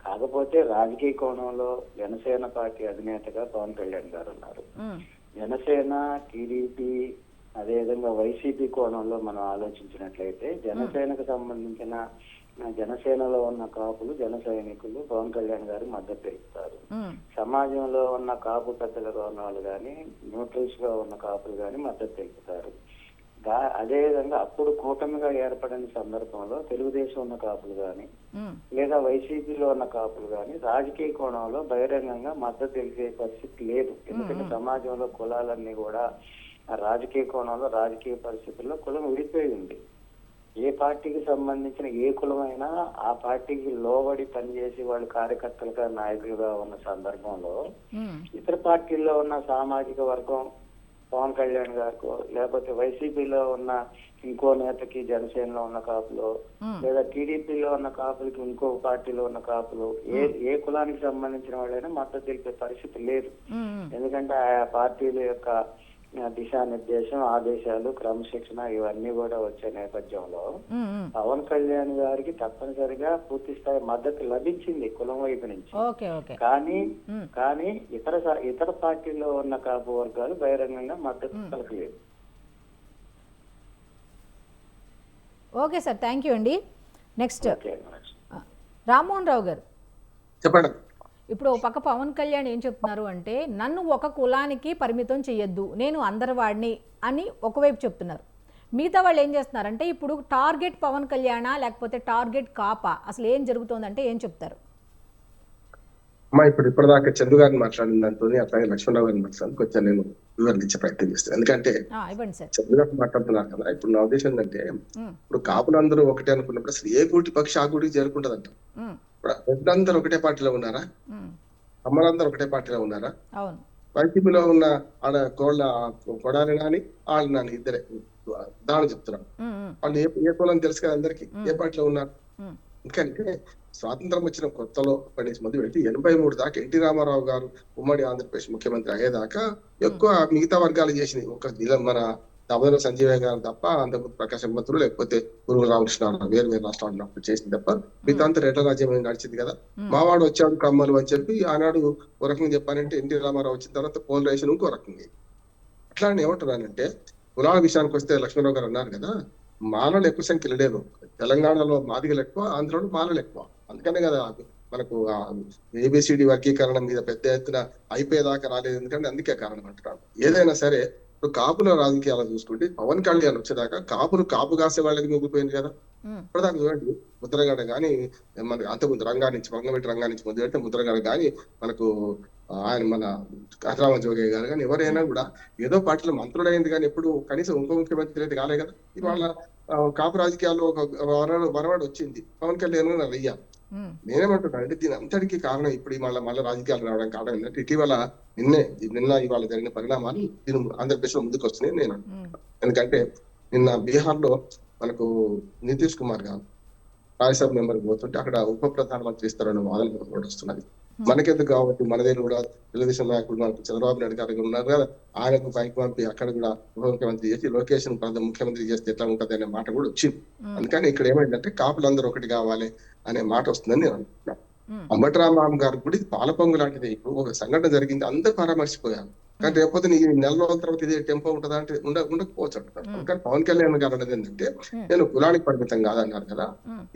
కాకపోతే రాజకీయ కోణంలో జనసేన పార్టీ అధినేతగా పవన్ కళ్యాణ్ గారు ఉన్నారు. జనసేన, టీడీపీ, అదేవిధంగా వైసీపీ కోణంలో మనం ఆలోచించినట్లయితే జనసేనకు సంబంధించిన జనసేనలో ఉన్న కాపులు, జన సైనికులు పవన్ కళ్యాణ్ గారు మద్దతు తెలుపుతారు. సమాజంలో ఉన్న కాపు పెద్దలుగా ఉన్న వాళ్ళు కానీ న్యూట్రల్స్ గా ఉన్న కాపులు కానీ మద్దతు తెలుపుతారు. అదేవిధంగా అప్పుడు కూటమిగా ఏర్పడిన సందర్భంలో తెలుగుదేశం ఉన్న కాపులు కానీ లేదా వైసీపీలో ఉన్న కాపులు కానీ రాజకీయ కోణంలో బహిరంగంగా మద్దతు తెలిపే పరిస్థితి లేదు. ఎందుకంటే సమాజంలో కులాలన్నీ కూడా రాజకీయ కోణంలో రాజకీయ పరిస్థితుల్లో కులం విడిపోయి ఉంది. ఏ పార్టీకి సంబంధించిన ఏ కులమైనా ఆ పార్టీకి లోబడి పనిచేసి వాళ్ళు కార్యకర్తలుగా నాయకులుగా ఉన్న సందర్భంలో ఇతర పార్టీల్లో ఉన్న సామాజిక వర్గం పవన్ కళ్యాణ్ గారికి లేకపోతే వైసీపీలో ఉన్న ఇంకో నేతకి జనసేనలో ఉన్న కాపులు లేదా టీడీపీలో ఉన్న కాపులకి ఇంకో పార్టీలో ఉన్న కాపులు ఏ కులానికి సంబంధించిన వాళ్ళైనా మద్దతు తెలిపే పరిస్థితి లేదు. ఎందుకంటే ఆయా పార్టీల యొక్క దిశానిర్దేశం, ఆదేశాలు, క్రమశిక్షణ ఇవన్నీ కూడా వచ్చే నేపథ్యంలో పవన్ కళ్యాణ్ గారికి తప్పనిసరిగా పూర్తి స్థాయి మద్దతు లభించింది కులం వైపు నుంచి. కానీ ఇతర పార్టీల్లో ఉన్న కాపు వర్గాలు బహిరంగంగా మద్దతు పలకలేదు. ఓకే సార్, థ్యాంక్ యూ అండి. నెక్స్ట్ రామ్మోహన్ రావు గారు చెప్పండి. ఇప్పుడు ఒక పక్క పవన్ కళ్యాణ్ ఏం చెప్తున్నారు అంటే నన్ను ఒక కులానికి పరిమితం చేయొద్దు, నేను అందరి వాడిని అని ఒకవైపు చెప్తున్నారు. మిగతా వాళ్ళు ఏం చేస్తున్నారంటే ఇప్పుడు టార్గెట్ పవన్ కళ్యాణా లేకపోతే టార్గెట్ కాపా, అసలు ఏం జరుగుతోందంటే ఏం చెప్తారు? అమ్మా ఇప్పుడు ఇప్పటిదాకా చంద్రు గారిని మాట్లాడిన దాంతో అట్లాగే లక్ష్మణరావు గారిని మాట్లాడి కొంచెం నేను వివరించే ప్రయత్నం చేస్తాను. ఎందుకంటే ఇవ్వండి సార్. చంద్రు గారు మాట్లాడుతున్నారు కదా, ఇప్పుడు నా ఉద్దేశం ఏంటంటే ఇప్పుడు కాపులందరూ ఒకటే అనుకున్నప్పుడు అసలు ఏ గూటి పక్షి ఆ గూటికి చేరుకుంటదంట. ఇప్పుడు పెద్దలందరూ ఒకటే పార్టీలో ఉన్నారా? అమ్మలందరూ ఒకటే పార్టీలో ఉన్నారా? అవును. వైసీపీలో ఉన్న ఆడ కొడాలి నాని వాళ్ళు నాని ఇద్దరే దాని చెప్తున్నారు. వాళ్ళు ఏ కులం తెలుసు కదా అందరికి, ఏ పార్టీలో ఉన్నారు. ఎందుకంటే స్వాతంత్రం వచ్చిన కొత్తలో మొదలు పెట్టి 83 దాకా ఎన్టీ రామారావు గారు ఉమ్మడి ఆంధ్రప్రదేశ్ ముఖ్యమంత్రి అయ్యేదాకా ఎక్కువ మిగతా వర్గాలు చేసినాయి. ఒక మన దామోదర సంజీవయ్య గారు తప్ప, అంతకుముందు ప్రకాశం పంతులు లేకపోతే గురువు రామకృష్ణారావు వేరు వేరు రాష్ట్రాలు చేసింది తప్ప మిగతా అంతా రెడ్ల రాజ్యం నడిచింది కదా. మావాడు వచ్చాడు కమ్మలు అని చెప్పి ఆనాడు ఒక రకంగా చెప్పాలంటే ఎన్టీ రామారావు వచ్చిన తర్వాత పోలరైజేషన్ ఇంకో రకంగా. అట్లా ఏమంటున్నానంటే కులాల విషయానికి వస్తే లక్ష్మణరావు గారు అన్నారు కదా, మాలలు ఎక్కువ సంఖ్యలో లేరు. తెలంగాణలో మాదిగలు ఎక్కువ, ఆంధ్రలో మాలలు ఎక్కువ. అందుకనే కదా మనకు ఏబిసిడి వర్గీకరణ మీద పెద్ద ఎత్తున అయిపోయేదాకా రాలేదు. ఎందుకంటే అందుకే కారణం అంటున్నాను. ఏదైనా సరే ఇప్పుడు కాపుల రాజకీయాలు చూసుకుంటే పవన్ కళ్యాణ్ వచ్చేదాకా కాపు కాసే వాళ్ళకి మిగిలిపోయింది కదా. ఇప్పటిదాకా చూడండి, ముద్రగడ గాని మన అంతకుముందు వంగవెట్టి రంగా నుంచి మొదలు పెడితే ముద్రగడ గాని మనకు ఆయన మన కథరామ జోగయ్య గారు కానీ ఎవరైనా కూడా ఏదో పార్టీలో మంత్రులైంది కానీ ఎప్పుడు కనీసం ఉప ముఖ్యమంత్రి అయితే కాలే కదా. ఇవాళ కాపు రాజకీయాల్లో ఒక వరవాడు వచ్చింది, పవన్ కళ్యాణ్ అయ్యా. నేనేమంటున్నా అంటే దీని అంతటికి కారణం ఇప్పుడు మళ్ళీ రాజకీయాలు రావడం కారణం ఏంటంటే ఇటీవల నిన్న ఇవాళ జరిగిన పరిణామాలు దీని ఆంధ్రప్రదేశ్ లో ముందుకు వస్తున్నాయి నేను. ఎందుకంటే నిన్న బీహార్ లో మనకు నితీష్ కుమార్ గారు రాజ్యసభ మెంబర్ పోతుంటే అక్కడ ఉప ప్రధానమంత్రి ఇస్తారన్న వాదన కూడా వస్తున్నది. మనకెందుకు కాబట్టి మనదే కూడా తెలుగుదేశం నాయకుడు మనకు చంద్రబాబు నాయుడు గారు ఉన్నారు కదా, ఆయనకు పైకి పంపి అక్కడ కూడా ఉప ముఖ్యమంత్రి చేసి లోకేష్ ముఖ్యమంత్రి చేస్తే ఎట్లా ఉంటది అనే మాట కూడా వచ్చింది. అందుకని ఇక్కడ ఏమైందంటే కాపులందరూ ఒకటి కావాలి అనే మాట వస్తుందని నేను అనుకుంటున్నాను. అంబటి రామరామ్ గారు కూడా ఇది పాలపొంగు లాంటిది. ఇప్పుడు ఒక సంఘటన జరిగింది, అందరూ పరామర్శిపోయారు. కానీ రేపొద్దు ఈ నెల రోజుల తర్వాత ఇదే టెంపో ఉంటుందా అంటే ఉండకపోవచ్చు అంటున్నారు. కానీ పవన్ కళ్యాణ్ గారు అనేది ఏంటంటే నేను కులానికి పరిమితం కాదన్నారు కదా.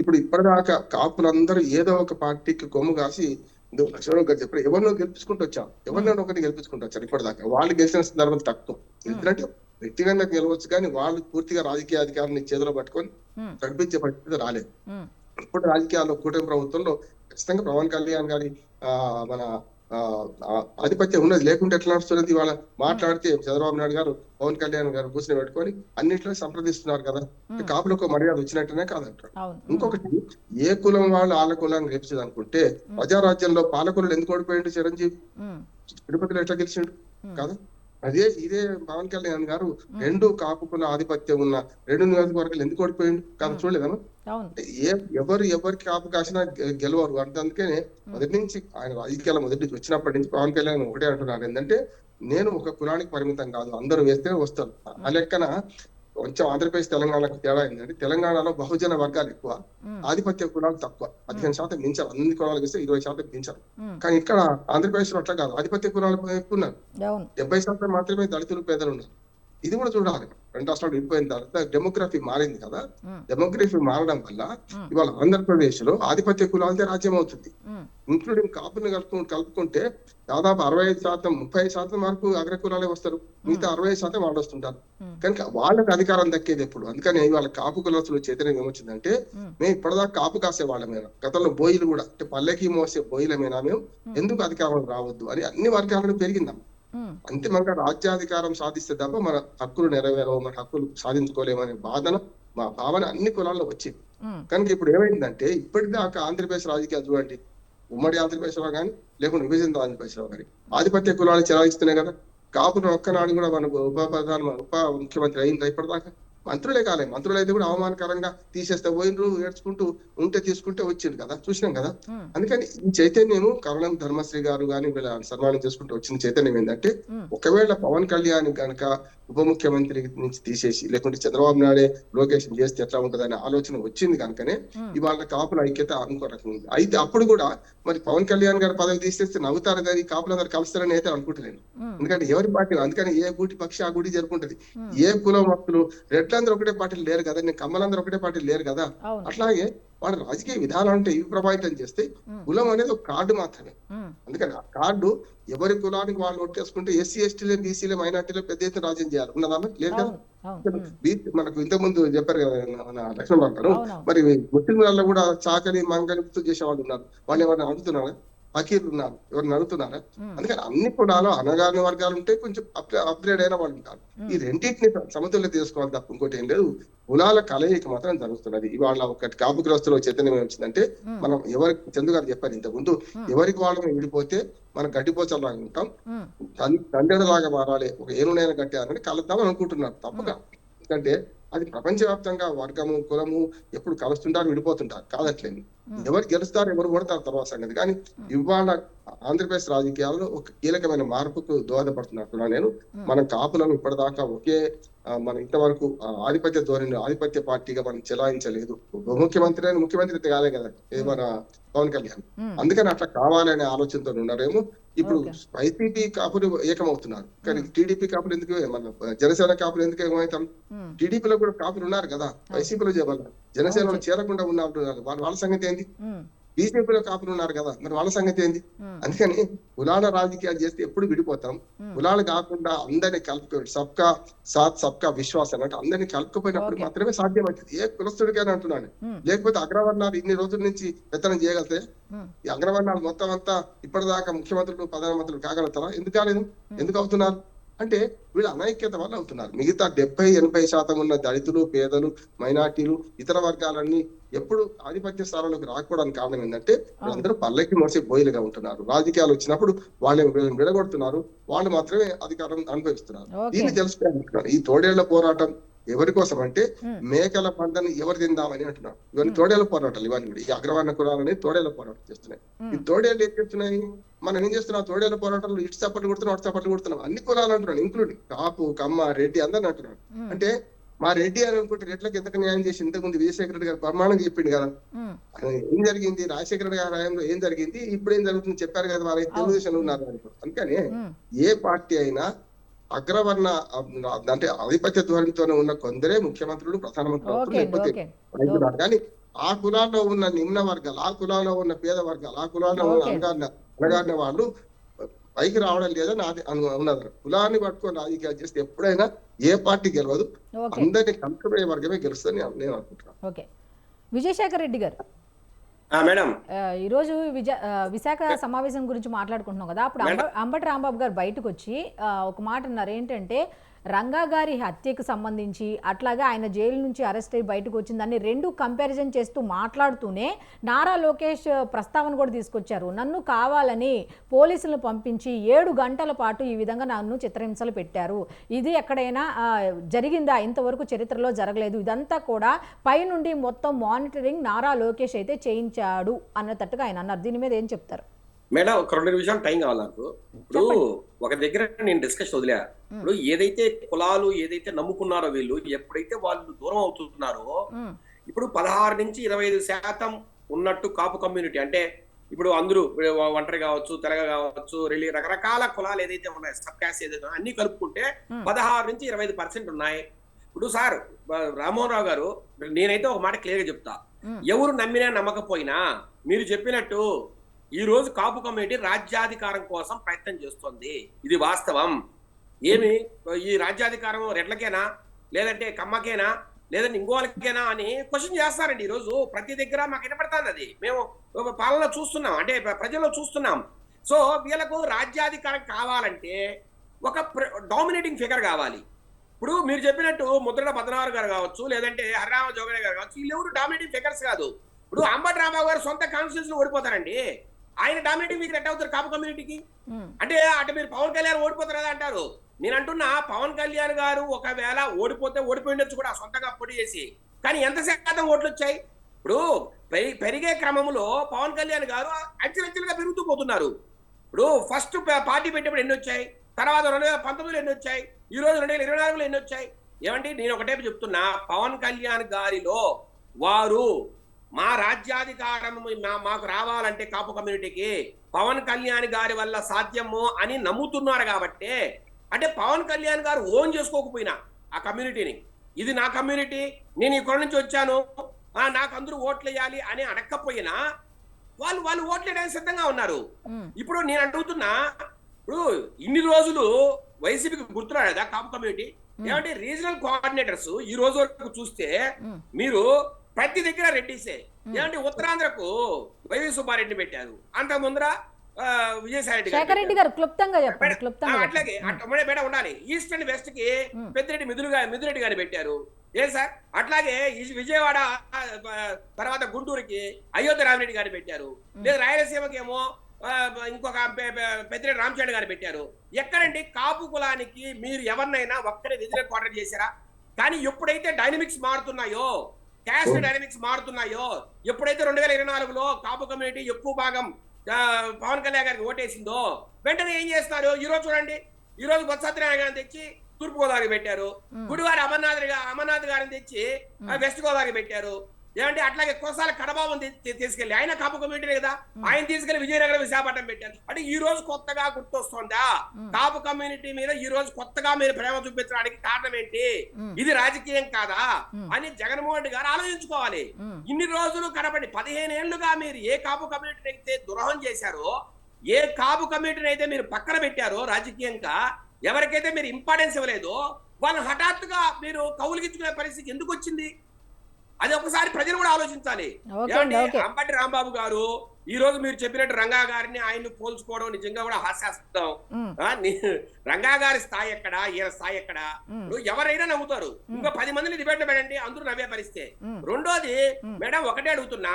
ఇప్పుడు ఇప్పటిదాకా కాపులందరూ ఏదో ఒక పార్టీకి కొమ్ము కాసి లక్ష్మణరావు గారు చెప్పారు ఎవరినో గెలిపించుకుంటూ వచ్చాం, ఎవరినో ఒకటి గెలిపించుకుంటూ వచ్చారు. ఇప్పటిదాకా వాళ్ళు గెలిచిన సందర్భం తక్కువ. ఎందుకంటే వ్యక్తిగతంగా గెలవచ్చు కానీ వాళ్ళు పూర్తిగా రాజకీయ అధికారాన్ని చేతిలో పట్టుకొని నడిపించే పరిస్థితి రాలేదు. ఇప్పుడు రాజకీయాల్లో కూటమి ప్రభుత్వంలో ఖచ్చితంగా పవన్ కళ్యాణ్ గారి మన ఆధిపత్యం ఉన్నది, లేకుంటే ఎట్లా నడుస్తున్నది. వాళ్ళ మాట్లాడితే చంద్రబాబు నాయుడు గారు పవన్ కళ్యాణ్ గారు కూర్చుని పెట్టుకొని అన్నింటిలో సంప్రదిస్తున్నారు కదా. కాపులకు మర్యాద వచ్చినట్టునే కాదంటారు. ఇంకొకటి, ఏ కులం వాళ్ళు వాళ్ళ కులాన్ని గెలిచింది అనుకుంటే ప్రజారాజ్యంలో పాలకులు ఎందుకు ఓడిపోయిండు చిరంజీవి? తిరుపతిలో ఎట్లా గెలిచిండు కదా. ఇదే పవన్ కళ్యాణ్ గారు 2 కాపు కుల ఆధిపత్యం ఉన్న 2 నియోజకవర్గాలు ఎందుకు ఓడిపోయిండు కదా. చూడలేదమ్మా, ఎవరికి కాపు కాసినా గెలవరు. అందుకనే మొదటి నుంచి ఆయన రాజకీయాల మొదటి నుంచి వచ్చినప్పటి నుంచి పవన్ కళ్యాణ్ ఒకటే అంటున్నారు ఏంటంటే నేను ఒక కులానికి పరిమితం కాదు, అందరూ వేస్తే వస్తారు. ఆ లెక్కన కొంచెం ఆంధ్రప్రదేశ్ తెలంగాణకు తేడా ఏంటంటే తెలంగాణలో బహుజన వర్గాలు ఎక్కువ, ఆధిపత్య కులాలు తక్కువ. 15% మించారు, అన్ని కులాలకు ఇస్తే 20% మించారు. కానీ ఇక్కడ ఆంధ్రప్రదేశ్ లో అట్లా కాదు, ఆధిపత్య కులాలు ఎక్కువ ఉన్నారు. 70% మాత్రమే దళితులు పేదలు ఉన్నారు. ఇది కూడా చూడాలి. 2 రాష్ట్రాలు విడిపోయిన తర్వాత డెమోగ్రఫీ మారింది కదా. డెమోగ్రఫీ మారడం వల్ల ఇవాళ ఆంధ్రప్రదేశ్ లో ఆధిపత్య కులాలతో రాజ్యం అవుతుంది. ఇంక్లూడింగ్ కాపుని కలుపుకుంటే దాదాపు 65%, 30% వరకు అగ్ర కులాలే వస్తారు, మిగతా 60% వాళ్ళు వస్తుంటారు. కనుక వాళ్ళకి అధికారం దక్కేది ఎప్పుడు. అందుకని ఇవాళ కాపు కులస్తులు చైతన్యం ఏమొచ్చిందంటే మేము ఇప్పటిదాకా కాపు కాసే వాళ్ళమేనా, గతంలో బోయిలు కూడా అంటే పల్లెకి మోసే బోయిలమేనా, మేము ఎందుకు అధికారం రావద్దు అని అన్ని వర్గాలను పెరిగిందాం. అంతిమంగా రాజ్యాధికారం సాధిస్తే తప్ప మన హక్కులు నెరవేరవు, మన హక్కులు సాధించుకోలేమనే మా భావన అన్ని కులాల్లో వచ్చింది. కనుక ఇప్పుడు ఏమైందంటే ఇప్పటిదాకా ఆంధ్రప్రదేశ్ రాజకీయాలు చూడండి, ఉమ్మడి ఆంధ్రప్రదేశ్ లో కానీ లేకుంటే విభజిత ఆంధ్రప్రదేశ్ లో కానీ ఆధిపత్య కులాలు చెలాయిస్తున్నాయి కదా. కాపులు ఒక్కనాడు కూడా మనకు ఉప ముఖ్యమంత్రి అయిందా ఇప్పటిదాకా? మంత్రులే కాలే, మంత్రులు అయితే కూడా అవమానకరంగా తీసేస్తే పోయినరు, ఏడ్చుకుంటూ తీసుకుంటే వచ్చింది కదా, చూసినాం కదా. అందుకని ఈ చైతన్యము కరణం ధర్మశ్రీ గారు కానీ వీళ్ళ సన్మానం చేసుకుంటూ వచ్చిన చైతన్యం ఏంటంటే ఒకవేళ పవన్ కళ్యాణ్ కనుక ఉప ముఖ్యమంత్రి నుంచి తీసేసి లేకుంటే చంద్రబాబు నాయుడే లోకేష్ చేస్తే ఎట్లా ఉంటదనే ఆలోచన వచ్చింది కనుకనే ఇవాళ కాపుల ఐక్యత అనుకో రకం ఉంది. అయితే అప్పుడు కూడా మరి పవన్ కళ్యాణ్ గారి పదవి తీసేస్తే నవ్వుతారు కానీ కాపులందరూ కలుస్తారని అయితే అనుకుంటలేను. ఎందుకంటే ఎవరి పార్టీ, అందుకని ఏ గుడి పక్షి ఆ గుడి జరుపుకుంటది. ఏ కులం భక్తులు రెడ్లందరూ ఒకటే పార్టీలు లేరు కదా, నేను కమ్మలందరూ ఒకటే పార్టీలు లేరు కదా. అట్లాగే వాళ్ళ రాజకీయ విధానం అంటే ఇవి ప్రభావితం చేస్తే కులం అనేది ఒక కార్డు మాత్రమే. అందుకని ఆ కార్డు ఎవరి కులానికి వాళ్ళు ఓటేసుకుంటే ఎస్సీ ఎస్టీలే బీసీలే మైనార్టీలో పెద్ద ఎత్తున రాజ్యం చేయాలి ఉన్నదా? లేదు కదా. మనకు ఇంతకుముందు చెప్పారు కదా మన లక్ష్మణరావు గారు, మరి ముస్లింలలో కూడా చాకలి మంగలి చేసే వాళ్ళు ఉన్నారు. వాళ్ళు ఎవరైనా అడుగుతున్నారా? ఫకీర్లు ఉన్నారు, ఎవరు నడుతున్నారా? అందుకని అన్ని కులాలు అనగారిన వర్గాలు ఉంటాయి, కొంచెం అప్గ్రేడ్ అయిన వాళ్ళు ఉంటారు. ఈ రెండింటిని సమతుల్య తీసుకోవాలి తప్ప ఇంకోటి ఏం లేదు. కులాల కలయిక మాత్రం జరుగుతున్నది. ఇవాళ ఒకటి కాపుగ్రస్తులు చైతన్యం వచ్చిందంటే మనం ఎవరికి చందు గారు చెప్పారు ఇంతకుముందు, ఎవరికి వాళ్ళని విడిపోతే మనం గడ్డిపోచలాగా ఉంటాం, తండ్రిలాగా మారాలి, ఒక ఏనునైనా కట్టారని కలుద్దాం అనుకుంటున్నారు. తప్పుగా, ఎందుకంటే అది ప్రపంచవ్యాప్తంగా వర్గము కులము ఎప్పుడు కలుస్తుంటారు, విడిపోతుంటారు, కాదట్లేదు. ఎవరు గెలుస్తారు ఎవరు ఓడతారు తర్వాత సంగతి. కానీ ఇవాళ ఆంధ్రప్రదేశ్ రాజకీయాల్లో ఒక కీలకమైన మార్పుకు దోహదపడుతున్నట్టున్నా నేను. మనం కాపులను ఇప్పటిదాకా మన ఇంతవరకు ఆధిపత్య ధోరణి, ఆధిపత్య పార్టీగా మనం చెలాయించలేదు. ముఖ్యమంత్రి కాలే కదా మన పవన్ కళ్యాణ్. అందుకని అట్లా కావాలనే ఆలోచనతో ఉన్నారేమో. ఇప్పుడు వైసీపీ కాపులు ఏకమవుతున్నారు, కానీ టీడీపీ కాపులు ఎందుకు, మన జనసేన కాపులు ఎందుకు ఏమవుతాం? టీడీపీలో కూడా కాపులు ఉన్నారు కదా, వైసీపీలో చేయాలి, జనసేనలో చేరకుండా ఉన్నారు. వాళ్ళ సంగతి ఏంది? బీజేపీలో కాపులు ఉన్నారు కదా, మరి వాళ్ళ సంగతి ఏంది? అందుకని కులాల రాజకీయాలు చేస్తే ఎప్పుడు విడిపోతాం. కులాలు కాకుండా అందరినీ కలుపుకోండి, సబ్కా సాత్ సబ్కా విశ్వాస్ అన్నట్టు అందరినీ కలుపుకుపోయినప్పుడు మాత్రమే సాధ్యమవుతుంది. ఏ కులస్తుడికైనా అంటున్నాను. లేకపోతే అగ్రవర్ణాలు ఇన్ని రోజుల నుంచి పెత్తనం చేయగలితే ఈ అగ్రవర్ణాలు మొత్తం అంతా ఇప్పటిదాకా ముఖ్యమంత్రులు ప్రధానమంత్రులు కాగలుగుతారా? ఎందుకు కాలేదు? ఎందుకు అవుతున్నారు అంటే వీళ్ళ అనైక్యత వల్ల అవుతున్నారు. మిగతా 70-80% ఉన్న దళితులు, పేదలు, మైనార్టీలు, ఇతర వర్గాలన్నీ ఎప్పుడు ఆధిపత్య స్థానంలోకి రాకపోవడానికి కారణం ఏంటంటే వీళ్ళందరూ పల్లెకి మోసే బోయిలుగా ఉంటున్నారు. రాజకీయాలు వచ్చినప్పుడు వాళ్ళని విడగొడుతున్నారు, వాళ్ళు మాత్రమే అధికారం అనుభవిస్తున్నారు. దీన్ని తెలుసుకోవాలనుకుంటున్నారు. ఈ తోడేళ్ల పోరాటం ఎవరి కోసం అంటే మేకల పంటని ఎవరు తిందామని అంటున్నారు. ఇవన్నీ తోడేళ్ల పోరాటాలు. ఇవన్నీ ఈ అగ్రవర్ణ కులాలని తోడేళ్ల పోరాటం చేస్తున్నాయి. ఈ తోడేళ్ళు ఏం చేస్తున్నాయి? మనం ఏం చేస్తున్నాం? తోడేళ్ల పోరాటంలో ఇటు చప్పట్లు కొడుతున్నాం, అటు చప్పట్లు కొడుతున్నాం. అన్ని కులాలు అంటున్నాను, ఇంక్లూడింగ్ కాపు, కమ్మ, రెడ్డి అందరిని అంటున్నాడు. అంటే మా రెడ్డి అని అనుకుంటే రెడ్లకు ఎంతకు న్యాయం చేసి ఇంతకుముందు విజయశేఖర రెడ్డి గారు ప్రమాణం చెప్పిండు కదా. ఏం జరిగింది రాజశేఖర రెడ్డి గారి హయాంలో, ఏం జరిగింది, ఇప్పుడు ఏం జరుగుతుంది చెప్పారు కదా. వాళ్ళకి తెలుగుదేశంలో ఉన్నారు అనుకో. అందుకని ఏ పార్టీ అయినా అగ్రవర్ణ అంటే ఆధిపత్య ధోరణితోనే ఉన్న కొందరే ముఖ్యమంత్రులు, ప్రధానమంత్రులు, లేకపోతే రైతులు. కానీ ఆ కులాల్లో ఉన్న నిమ్న వర్గాలు, ఆ కులాల్లో ఉన్న పేద వర్గాలు, ఆ కులాల్లో ఉన్న అనగారిన వాళ్ళు పైకి రావడం లేదని ఉన్నది. కులాన్ని పట్టుకొని రాజకీయాలు చేస్తే ఎప్పుడైనా ఏ పార్టీ గెలవదు, అందరినీ కలుపుకునే వర్గమే గెలుస్తుందని నేను అనుకుంటున్నాను. విజయశేఖర్ రెడ్డి గారు, మేడం ఈరోజు విశాఖ సమావేశం గురించి మాట్లాడుకుంటున్నాం కదా. అప్పుడు అంబటి రాంబాబు గారు బయటకు వచ్చి ఒక మాట అన్నారు. ఏంటంటే రంగా గారి హత్యకు సంబంధించి అట్లాగే ఆయన జైలు నుంచి అరెస్ట్ అయ్యి బయటకు వచ్చిందని రెండు కంపారిజన్ చేస్తూ మాట్లాడుతూనే నారా లోకేష్ ప్రస్తావన కూడా తీసుకొచ్చారు. నన్ను కావాలని పోలీసులను పంపించి 7 గంటల పాటు ఈ విధంగా నన్ను చిత్రహింసలు పెట్టారు, ఇది ఎక్కడైనా జరిగిందా? ఇంతవరకు చరిత్రలో జరగలేదు, ఇదంతా కూడా పైనుండి మొత్తం మానిటరింగ్ నారా లోకేష్ అయితే చేయించాడు అన్నట్టుగా ఆయన అన్నారు. దీని మీద ఏం చెప్తారు మేడం? ఒక 2 నిమిషాలు టైం కావాలి నాకు. ఇప్పుడు ఒక దగ్గర నేను డిస్కషన్ వదిలే. ఇప్పుడు ఏదైతే కులాలు ఏదైతే నమ్ముకున్నారో వీళ్ళు, ఎప్పుడైతే వాళ్ళు దూరం అవుతున్నారో, ఇప్పుడు 16 నుంచి 25% ఉన్నట్టు కాపు కమ్యూనిటీ, అంటే ఇప్పుడు అందరూ ఒంటరి కావచ్చు, తెలగ కావచ్చు, రకరకాల కులాలు ఏదైతే ఉన్నాయి, సబ్ క్యాస్ట్ ఏదైతే అన్ని కలుపుకుంటే 16 నుంచి 25% ఉన్నాయి. ఇప్పుడు సార్ రామ్మోహన్ రావు గారు, నేనైతే ఒక మాట క్లియర్ గా చెప్తా. ఎవరు నమ్మినా నమ్మకపోయినా మీరు చెప్పినట్టు ఈ రోజు కాపు కమ్యూనిటీ రాజ్యాధికారం కోసం ప్రయత్నం చేస్తుంది, ఇది వాస్తవం. ఏమి ఈ రాజ్యాధికారం రెడ్లకేనా, లేదంటే కమ్మకేనా, లేదంటే ఇంకోళ్ళకేనా అని క్వశ్చన్ చేస్తారండి. ఈ రోజు ప్రతి దగ్గర మాకు వినపడుతుంది. అది మేము పాలన చూస్తున్నాం, అంటే ప్రజల్లో చూస్తున్నాం. సో వీళ్ళకు రాజ్యాధికారం కావాలంటే ఒక డామినేటింగ్ ఫిగర్ కావాలి. ఇప్పుడు మీరు చెప్పినట్టు ముద్రగడ పద్మనాభం గారు కావచ్చు, లేదంటే హరిరామ జోగయ్య గారు కావచ్చు, వీళ్ళు ఎవరు డామినేటింగ్ ఫిగర్స్ కాదు. ఇప్పుడు అంబటి రాంబాబు గారు సొంత కాన్స్టిట్యూన్సీ ఓడిపోతారండి. ఆయన డామినేటింగ్ ఫిగర్ ఎట్లా అవుతారు కాపు కమ్యూనిటీకి? అంటే అటు మీరు పవన్ కళ్యాణ్ ఓడిపోతారు కదా అంటారు. నేను అంటున్నా, పవన్ కళ్యాణ్ గారు ఒకవేళ ఓడిపోతే ఓడిపోయి ఉండొచ్చు కూడా, సొంతగా పోటీ చేసి. కానీ ఎంత శాతం ఓట్లు వచ్చాయి? ఇప్పుడు పెరిగే క్రమంలో పవన్ కళ్యాణ్ గారు అంచెలంచెలుగా పెరుగుతూ పోతున్నారు. ఇప్పుడు ఫస్ట్ పార్టీ పెట్టేప్పుడు ఎన్ని వచ్చాయి, తర్వాత 2019లో ఎన్ని వచ్చాయి, ఈ రోజు 2024లో ఎన్ని వచ్చాయి? ఏమంటే నేను ఒకటే చెప్తున్నా, పవన్ కళ్యాణ్ గారిలో వారు మా రాజ్యాధికారం మాకు రావాలంటే కాపు కమ్యూనిటీకి పవన్ కళ్యాణ్ గారి వల్ల సాధ్యము అని నమ్ముతున్నారు. కాబట్టి అంటే పవన్ కళ్యాణ్ గారు ఓన్ చేసుకోకపోయినా ఆ కమ్యూనిటీని, ఇది నా కమ్యూనిటీ, నేను ఇక్కడ నుంచి వచ్చాను, నాకు అందరూ ఓట్లు వేయాలి అని అడగకపోయినా వాళ్ళు ఓట్లు వేయడానికి సిద్ధంగా ఉన్నారు. ఇప్పుడు నేను అడుగుతున్నా, ఇప్పుడు ఇన్ని రోజులు వైసీపీకి గుర్తురాలేదా కాపు కమ్యూనిటీ? ఏమంటే రీజనల్ కోఆర్డినేటర్స్ ఈ రోజు వరకు చూస్తే మీరు ప్రతి దగ్గర రెడ్డిసే. ఏమంటే ఉత్తరాంధ్రకు వైవి సుబ్బారెడ్డిని పెట్టారు, అంత ముందర విజయసాయి రెడ్డి శేఖర్ రెడ్డి గారు క్లుప్తంగా చెప్పండి, మేడం, క్లుప్తంగా అట్లాగే మేడం ఉండాలి. ఈస్ట్ అండ్ వెస్ట్ కి పెద్దిరెడ్డి మిథురెడ్డి గారిని పెట్టారు. ఏ సార్ అట్లాగే విజయవాడ తర్వాత గుంటూరుకి అయోధ్య రామిరెడ్డి గారిని పెట్టారు. లేదా రాయలసీమకి ఏమో ఇంకొక పెద్దిరెడ్డి రామచంద్ర గారిని పెట్టారు. ఎక్కడండి కాపు కులానికి మీరు ఎవరినైనా ఒక్కడే విజిలెన్స్ క్వార్టర్ చేశారా? కానీ ఎప్పుడైతే డైనమిక్స్ మారుతున్నాయో, క్యాస్ట్ డైనమిక్స్ మారుతున్నాయో, ఎప్పుడైతే 2024లో కాపు కమ్యూనిటీ ఎక్కువ భాగం పవన్ కళ్యాణ్ గారికి ఓటేసిందో వెంటనే ఏం చేస్తారు? ఈ రోజు చూడండి, ఈ రోజు బొత్స సత్యనారాయణ గారిని తెచ్చి తూర్పు గోదావరికి పెట్టారు. గుడివారి అమర్నాథ్ గారిని తెచ్చి వెస్ట్ గోదావరికి పెట్టారు. ఏమంటే అట్లాగే కోసాల కడబాబుని తీసుకెళ్లి, ఆయన కాపు కమ్యూనిటీ కదా, ఆయన తీసుకెళ్లి విజయనగరం విశాఖపట్నం పెట్టారు. అంటే ఈ రోజు కొత్తగా గుర్తొస్తుందా కాపు కమ్యూనిటీ మీద ఈ రోజు కొత్తగా మీరు ప్రేమ చూపించడానికి కారణం ఏంటి? ఇది రాజకీయం కాదా అని జగన్మోహన్ రెడ్డి గారు ఆలోచించుకోవాలి. ఇన్ని రోజులు కనబడి 15 ఏళ్లుగా మీరు ఏ కాపు కమ్యూనిటీని అయితే ద్రోహం చేశారో, ఏ కాపు కమ్యూనిటీని అయితే మీరు పక్కన పెట్టారో రాజకీయంగా, ఎవరికైతే మీరు ఇంపార్టెన్స్ ఇవ్వలేదో వాళ్ళు హఠాత్తుగా మీరు కౌలుగించుకునే పరిస్థితి ఎందుకు వచ్చింది? అది ఒకసారి ప్రజలు కూడా ఆలోచించాలి. అంబటి రాంబాబు గారు ఈ రోజు మీరు చెప్పినట్టు రంగా గారిని ఆయన్ని పోల్చుకోవడం నిజంగా కూడా హాస్యాస్పదం. రంగా గారి స్థాయి ఎక్కడ, ఈయన స్థాయి ఎక్కడ? ఎవరైనా నవ్వుతారు. ఇంకా 10 మందిని డిబేట్ పెట్టండి, అందరూ నవ్వే పరిస్థితి. రెండోది మేడం ఒకటే అడుగుతున్నా,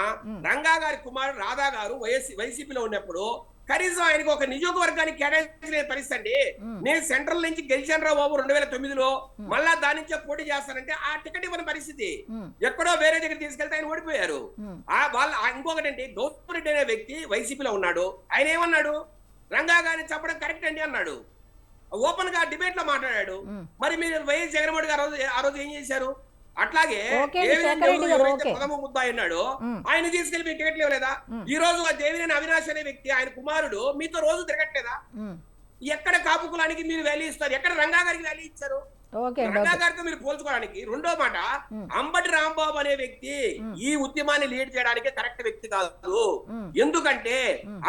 రంగా గారి కుమారుడు రాధా గారు వైసీపీలో ఉన్నప్పుడు కనీసం ఆయనకు ఒక నియోజకవర్గానికి కేటాయించే పరిస్థితి అండి. నేను సెంట్రల్ నుంచి గెలిచాను రా బాబు 2009లో, మళ్ళా దాని నుంచే పోటీ చేస్తానంటే ఆ టికెట్ ఇవ్వని పరిస్థితి. ఎక్కడో వేరే దగ్గర తీసుకెళ్తే ఆయన ఓడిపోయారు. వాళ్ళు ఇంకొకటి అండి, గౌతమ్ రెడ్డి అనే వ్యక్తి వైసీపీలో ఉన్నాడు. ఆయన ఏమన్నాడు? రంగా గారిని చెప్పడం కరెక్ట్ అండి అన్నాడు. ఓపెన్ గా డిబేట్ లో మాట్లాడాడు. మరి మీరు వైఎస్ జగన్మోహన్ గారు ఆ రోజు ఏం చేశారు? అట్లాగే ప్రథమ ముద్దాయి అన్నాడు, ఆయన తీసుకెళ్లి మీకు టికెట్లు ఇవ్వలేదా? ఈ రోజు దేవినేని అవినాష్ అనే వ్యక్తి, ఆయన కుమారుడు మీతో రోజు తిరగట్లేదా? ఎక్కడ కాపు కులానికి మీరు వాల్యూ ఇస్తారు? ఎక్కడ రంగా గారికి వాల్యూ ఇచ్చారు? రంగా గారితో మీరు పోల్చుకోవడానికి. రెండో మాట, అంబటి రాంబాబు అనే వ్యక్తి ఈ ఉద్యమాన్ని లీడ్ చేయడానికి కరెక్ట్ వ్యక్తి కాదు. ఎందుకంటే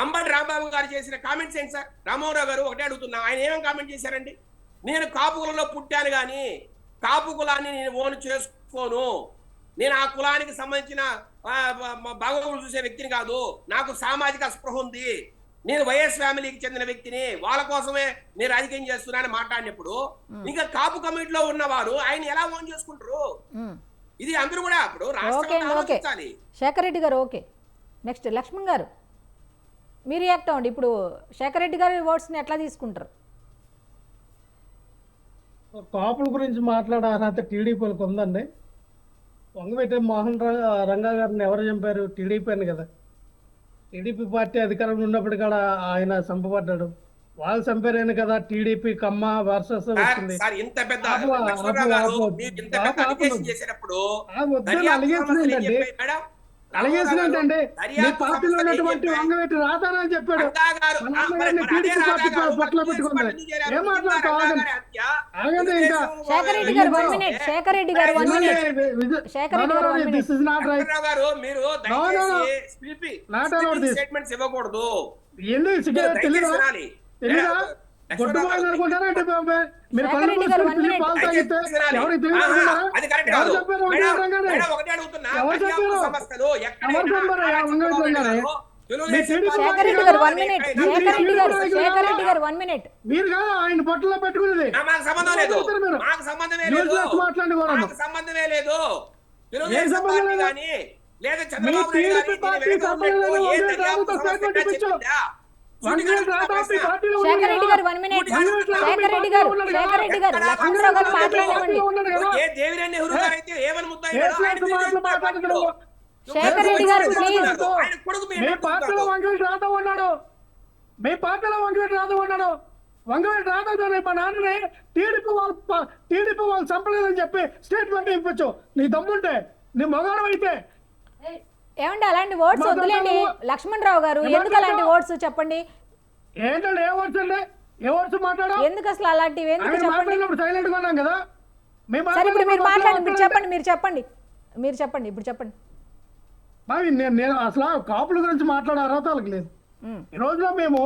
అంబటి రాంబాబు గారు చేసిన కామెంట్స్ ఏంటి సార్? రామోహన్ గారు ఒకటే అడుగుతున్నా, ఆయన ఏమేమి కామెంట్ చేశారండి? నేను కాపు కులంలో పుట్టాను గాని కాపు కులాన్ని నేను ఓను చేసుకోను, నేను ఆ కులానికి సంబంధించిన భాగవతులు చూసే వ్యక్తిని కాదు, నాకు సామాజిక స్పృహ ఉంది, నేను వైఎస్ ఫ్యామిలీకి చెందిన వ్యక్తిని, వాళ్ళ కోసమే నేను రాజకీయం చేస్తున్నానని మాట్లాడినప్పుడు ఇంకా కాపు కమిటీలో ఉన్నవారు ఆయన ఎలా ఓన్ చేసుకుంటారు? ఇది అందరూ కూడా ఇప్పుడు రాష్ట్రాలు. శేఖర్ రెడ్డి గారు ఓకే. నెక్స్ట్ లక్ష్మణ్ గారు మీరు రియాక్ట్ అవ్వండి. ఇప్పుడు శేఖర్ రెడ్డి గారి వర్డ్స్ని ఎట్లా తీసుకుంటారు? కాపుల గురించి మాట్లాడే అర్హత టీడీపీలకు ఉందండి. వంగవీటి మోహన్ రంగా గారిని ఎవరు చంపారు? టీడీపీ అని కదా. టీడీపీ పార్టీ అధికారంలో ఉన్నప్పుడు కూడా ఆయన చంపబడ్డాడు. వాళ్ళు చంపారని కదా టీడీపీ కమ్మ వర్సెస్ వచ్చింది. అలిగేషన్ ఏంటంటే మీ పార్టీలో ఉన్నటువంటి వంగవీటి రాధారాని చెప్పాడు టీడీపీ పార్టీ పట్ల పెట్టుకుంది. ఏం మాట్లాడతావు? ఆగండి ఇంకా. This is not right. Not allowed this. ఏంది తెలీదా? గొడ్డు బాగా అనుకుంటారా? అంటే మీరు పాలు తాగితే ఎవరికి తెలియదు. ఎవరు చెప్పారు? ఎవరు చెప్పారు? మీరు కాదు ఆయన పట్టులో పెట్టుకునేది. మాట్లాడి శేఖర్ రెడ్డి గారు 1 మినిట్. శేఖర్ రెడ్డి గారు లక్ష్మణరావు గారు మాట్లాడనివ్వండి. శేఖర్ రెడ్డి గారు ప్లీజ్. మీ పార్టీలో వంగవీటి రాధవ్ ఉన్నాడు. మీ పార్టీలో వంగవీటి రాధవ్ ఉన్నాడు. వంగవీటి రాధవ్ మా నాన్నని టీడీపీ వాళ్ళు చంపలేదని చెప్పి స్టేట్మెంట్ ఇవ్వచ్చు. నీ దమ్ముంటే, నీ మగాడు అయితే. ఏమండి అలాంటి వర్డ్స్ వదిలేండి లక్ష్మణరావు గారు. ఎందుకు అలాంటి వర్డ్స్ చెప్పండి? ఏంటంటే ఏ వర్డ్స్ అండి? ఏ వర్డ్స్ మాట్లాడా? ఎందుకు అసలు అలాంటివి ఎందుకు చెప్పండి? సైలెంట్ గా ఉన్నాం కదా. సరే ఇప్పుడు మీరు మాట్లాడండి. మీరు చెప్పండి ఇప్పుడు చెప్పండి. నేను అసలు కాపుల గురించి మాట్లాడే అర్హత వాళ్ళకి లేదు. ఈ రోజున మేము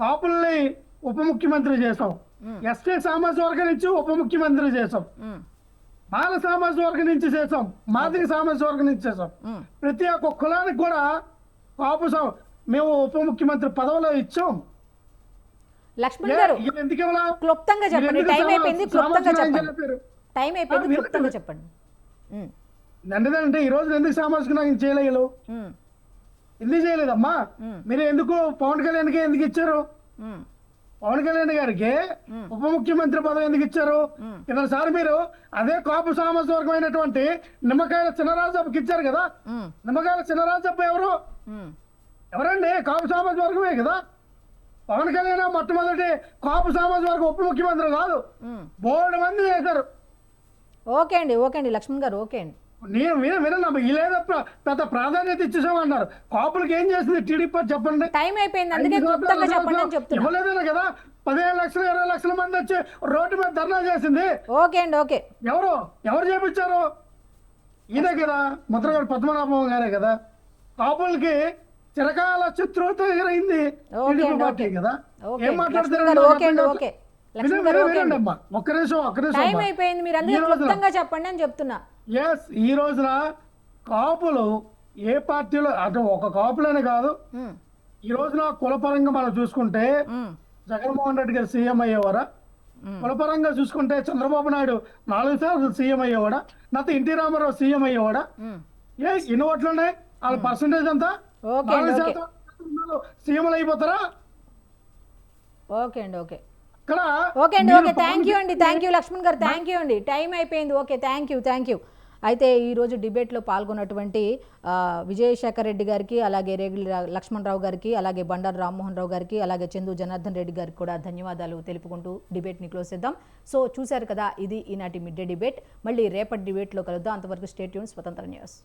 కాపుల్ని ఉప ముఖ్యమంత్రి చేసాం. ఎస్టీ సామాజిక వర్గం నుంచి ఉప ముఖ్యమంత్రి చేసాం. మాల సామాజిక వర్గం నుంచి చేసాం. మాదిగ సామాజిక వర్గం నుంచి చేసాం. ప్రతి ఒక్క కులానికి కూడా కాపు మేము ఉప ముఖ్యమంత్రి పదవిలో ఇచ్చాం. లక్ష్మణ్ గారు ఈయన ఎందుకు ఇవ్వాలా? క్లుప్తంగా ఈయన చెప్పండి, ఎందుకు టైం అయిపోయింది, క్లుప్తంగా సామాజిక న్యాయం చెప్పండి. చేయలేరు? టైం అయిపోయింది, మీరు- క్లుప్తంగా చెప్పండి. అంటే ఈ రోజు ఎందుకు సామాజిక న్యాయం చేయలేదు? ఎందుకు చేయలేదమ్మా? మీరు ఎందుకు పవన్ కళ్యాణ్కి ఎందుకు ఇచ్చారు? పవన్ కళ్యాణ్ గారికి ఉప ముఖ్యమంత్రి పదవి ఎందుకు ఇచ్చారు? సార్ మీరు అదే కాపు సామాజిక వర్గమైనటువంటి నిమ్మకాయల చినరాజప్పకి ఇచ్చారు కదా. నిమ్మకాయల చినరాజప్ప ఎవరండి? కాపు సామాజిక వర్గమే కదా. పవన్ కళ్యాణ్ మొట్టమొదటి కాపు సామాజిక వర్గం ఉప ముఖ్యమంత్రి కాదు, బోర్డు మంది చేశారు. ఓకే అండి లక్ష్మణ్ గారు, ఓకే అండి. నేను వినమ్మా, ఇలాగ పెద్ద ప్రాధాన్యత ఇచ్చేసామన్నారు. కాపులకి ఏం చేసింది టీడీపీ చెప్పండి. టైం అయిపోయింది, అందుకే క్లుప్తంగా చెప్పండి అని చెప్తున్నా. ఇవ్వలేదనే కదా 15 లక్షలు 20 లక్షల మంది వచ్చి రోడ్డు మీద ధర్నా చేసింది. ఓకే అండి, ఓకే. ఎవరు చేపించారు? ఇదే కదా, ముద్రగడ పద్మనాభం గారే కదా. కాపులకి చిరకాల శత్రువుత ఎదురైంది టీడీపీ పార్టీ కదా. ఏం మాట్లాడుతున్నారు? ఓకే అండి, ఓకే. లక్ష్మణ్ గారు, ఓకే అండి. ఒక్క నిమిషం టైం అయిపోయింది, మీరు అందుకే క్లుప్తంగా చెప్పండి అని చెప్తున్నా. ఈ రోజున కాపులు ఏ పార్టీలో అటు ఒక కాపులనే కాదు, ఈ రోజున కులపరంగా మనం చూసుకుంటే జగన్మోహన్ రెడ్డి గారు సీఎం అయ్యేవారా? కులపరంగా చూసుకుంటే చంద్రబాబు నాయుడు 4 సార్లు సీఎం అయ్యేవాడా? లేకపోతే ఎన్టీ రామారావు సీఎం అయ్యేవాడా? ఎన్ని ఓట్లు ఉన్నాయి? వాళ్ళ పర్సంటేజ్ అంతా 4% సీఎంలు అయిపోతారా? ఓకే అండి, ఓకే. ఓకే అండి, ఓకే. థ్యాంక్ యూ లక్ష్మణ్ గారు, థ్యాంక్ యూ అండి. టైం అయిపోయింది. Okay, thank you. అయితే ఈరోజు డిబేట్లో పాల్గొన్నటువంటి విజయశేఖర్ రెడ్డి గారికి, అలాగే రేగుల లక్ష్మణరావు గారికి, అలాగే బండారు రామ్మోహన్ రావు గారికి, అలాగే చందు జనార్దన్ రెడ్డి గారికి కూడా ధన్యవాదాలు తెలుపుకుంటూ డిబేట్ని క్లోజ్ చేద్దాం. సో చూశారు కదా, ఇది ఈనాటి మిడ్ డే డిబేట్. మళ్ళీ రేపటి డిబేట్లో కలుద్దాం. అంతవరకు స్టే ట్యూన్, స్వతంత్ర న్యూస్.